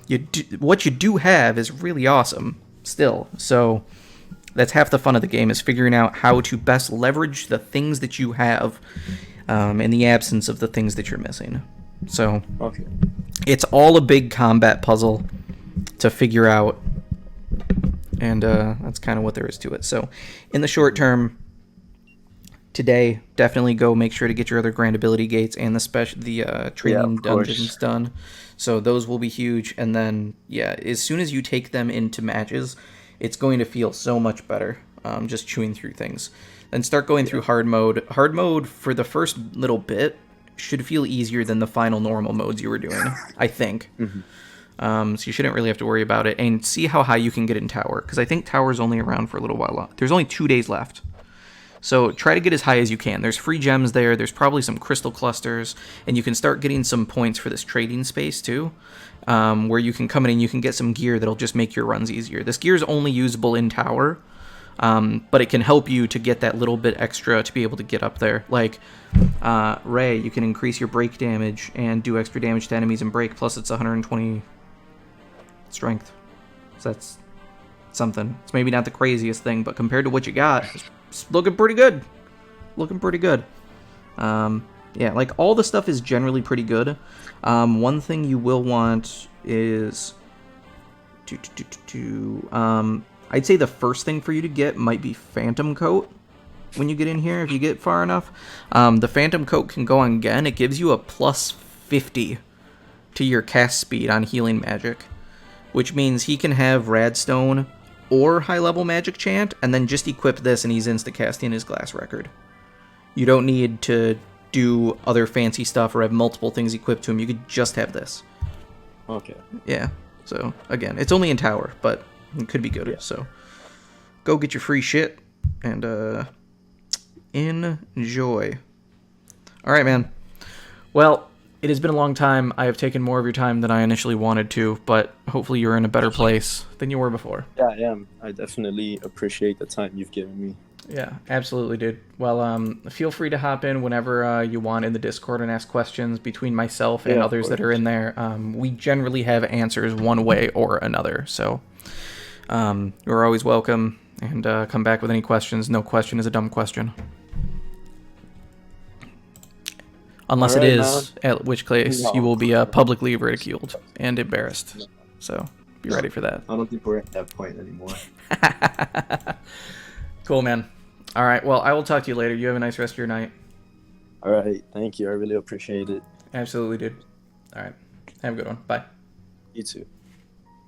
[SPEAKER 1] what you do have is really awesome still. So that's half the fun of the game, is figuring out how to best leverage the things that you have in the absence of the things that you're missing. So it's all a big combat puzzle to figure out, and that's kind of what there is to it. So in the short term, today, definitely go make sure to get your other grand ability gates and the training dungeons done. So those will be huge. And then, yeah, as soon as you take them into matches, it's going to feel so much better just chewing through things. Then start going through hard mode. Hard mode, for the first little bit, should feel easier than the final normal modes you were doing, I think. So you shouldn't really have to worry about it. And see how high you can get in Tower, because I think Tower's only around for a little while. There's only 2 days left. So try to get as high as you can. There's free gems there. There's probably some crystal clusters. And you can start getting some points for this trading space, too. Where you can come in and you can get some gear that'll just make your runs easier. This gear is only usable in Tower. But it can help you to get that little bit extra to be able to get up there. Like, Ray, you can increase your break damage and do extra damage to enemies and break. Plus, it's 120 strength. So that's something. It's maybe not the craziest thing, but compared to what you got, it's looking pretty good. Looking pretty good. Yeah, like, all the stuff is generally pretty good. One thing you will want is I'd say the first thing for you to get might be Phantom Coat when you get in here, if you get far enough. The Phantom Coat can go on Gen. It gives you a plus 50 to your cast speed on healing magic, which means he can have Radstone or high-level magic chant, and then just equip this and he's insta-casting his glass record. You don't need to do other fancy stuff or have multiple things equipped to him. You could just have this.
[SPEAKER 2] Okay.
[SPEAKER 1] Yeah, so, again, it's only in Tower, but it could be good. Yeah. So go get your free shit and enjoy. All right, man. Well, it has been a long time. I have taken more of your time than I initially wanted to, but hopefully you're in a better place than you were before.
[SPEAKER 2] Yeah, I am. I definitely appreciate the time you've given me.
[SPEAKER 1] Yeah, absolutely, dude. Well, feel free to hop in whenever you want in the Discord and ask questions between myself and others that are in there. We generally have answers one way or another, so you're always welcome, and come back with any questions. No question is a dumb question. Unless it is, at which case you will be publicly ridiculed and embarrassed. So be ready for that.
[SPEAKER 2] I don't think we're at that point anymore.
[SPEAKER 1] Cool, man. All right, well, I will talk to you later. You have a nice rest of your night.
[SPEAKER 2] All right, thank you. I really appreciate it.
[SPEAKER 1] Absolutely, dude. All right, have a good one. Bye.
[SPEAKER 2] You too.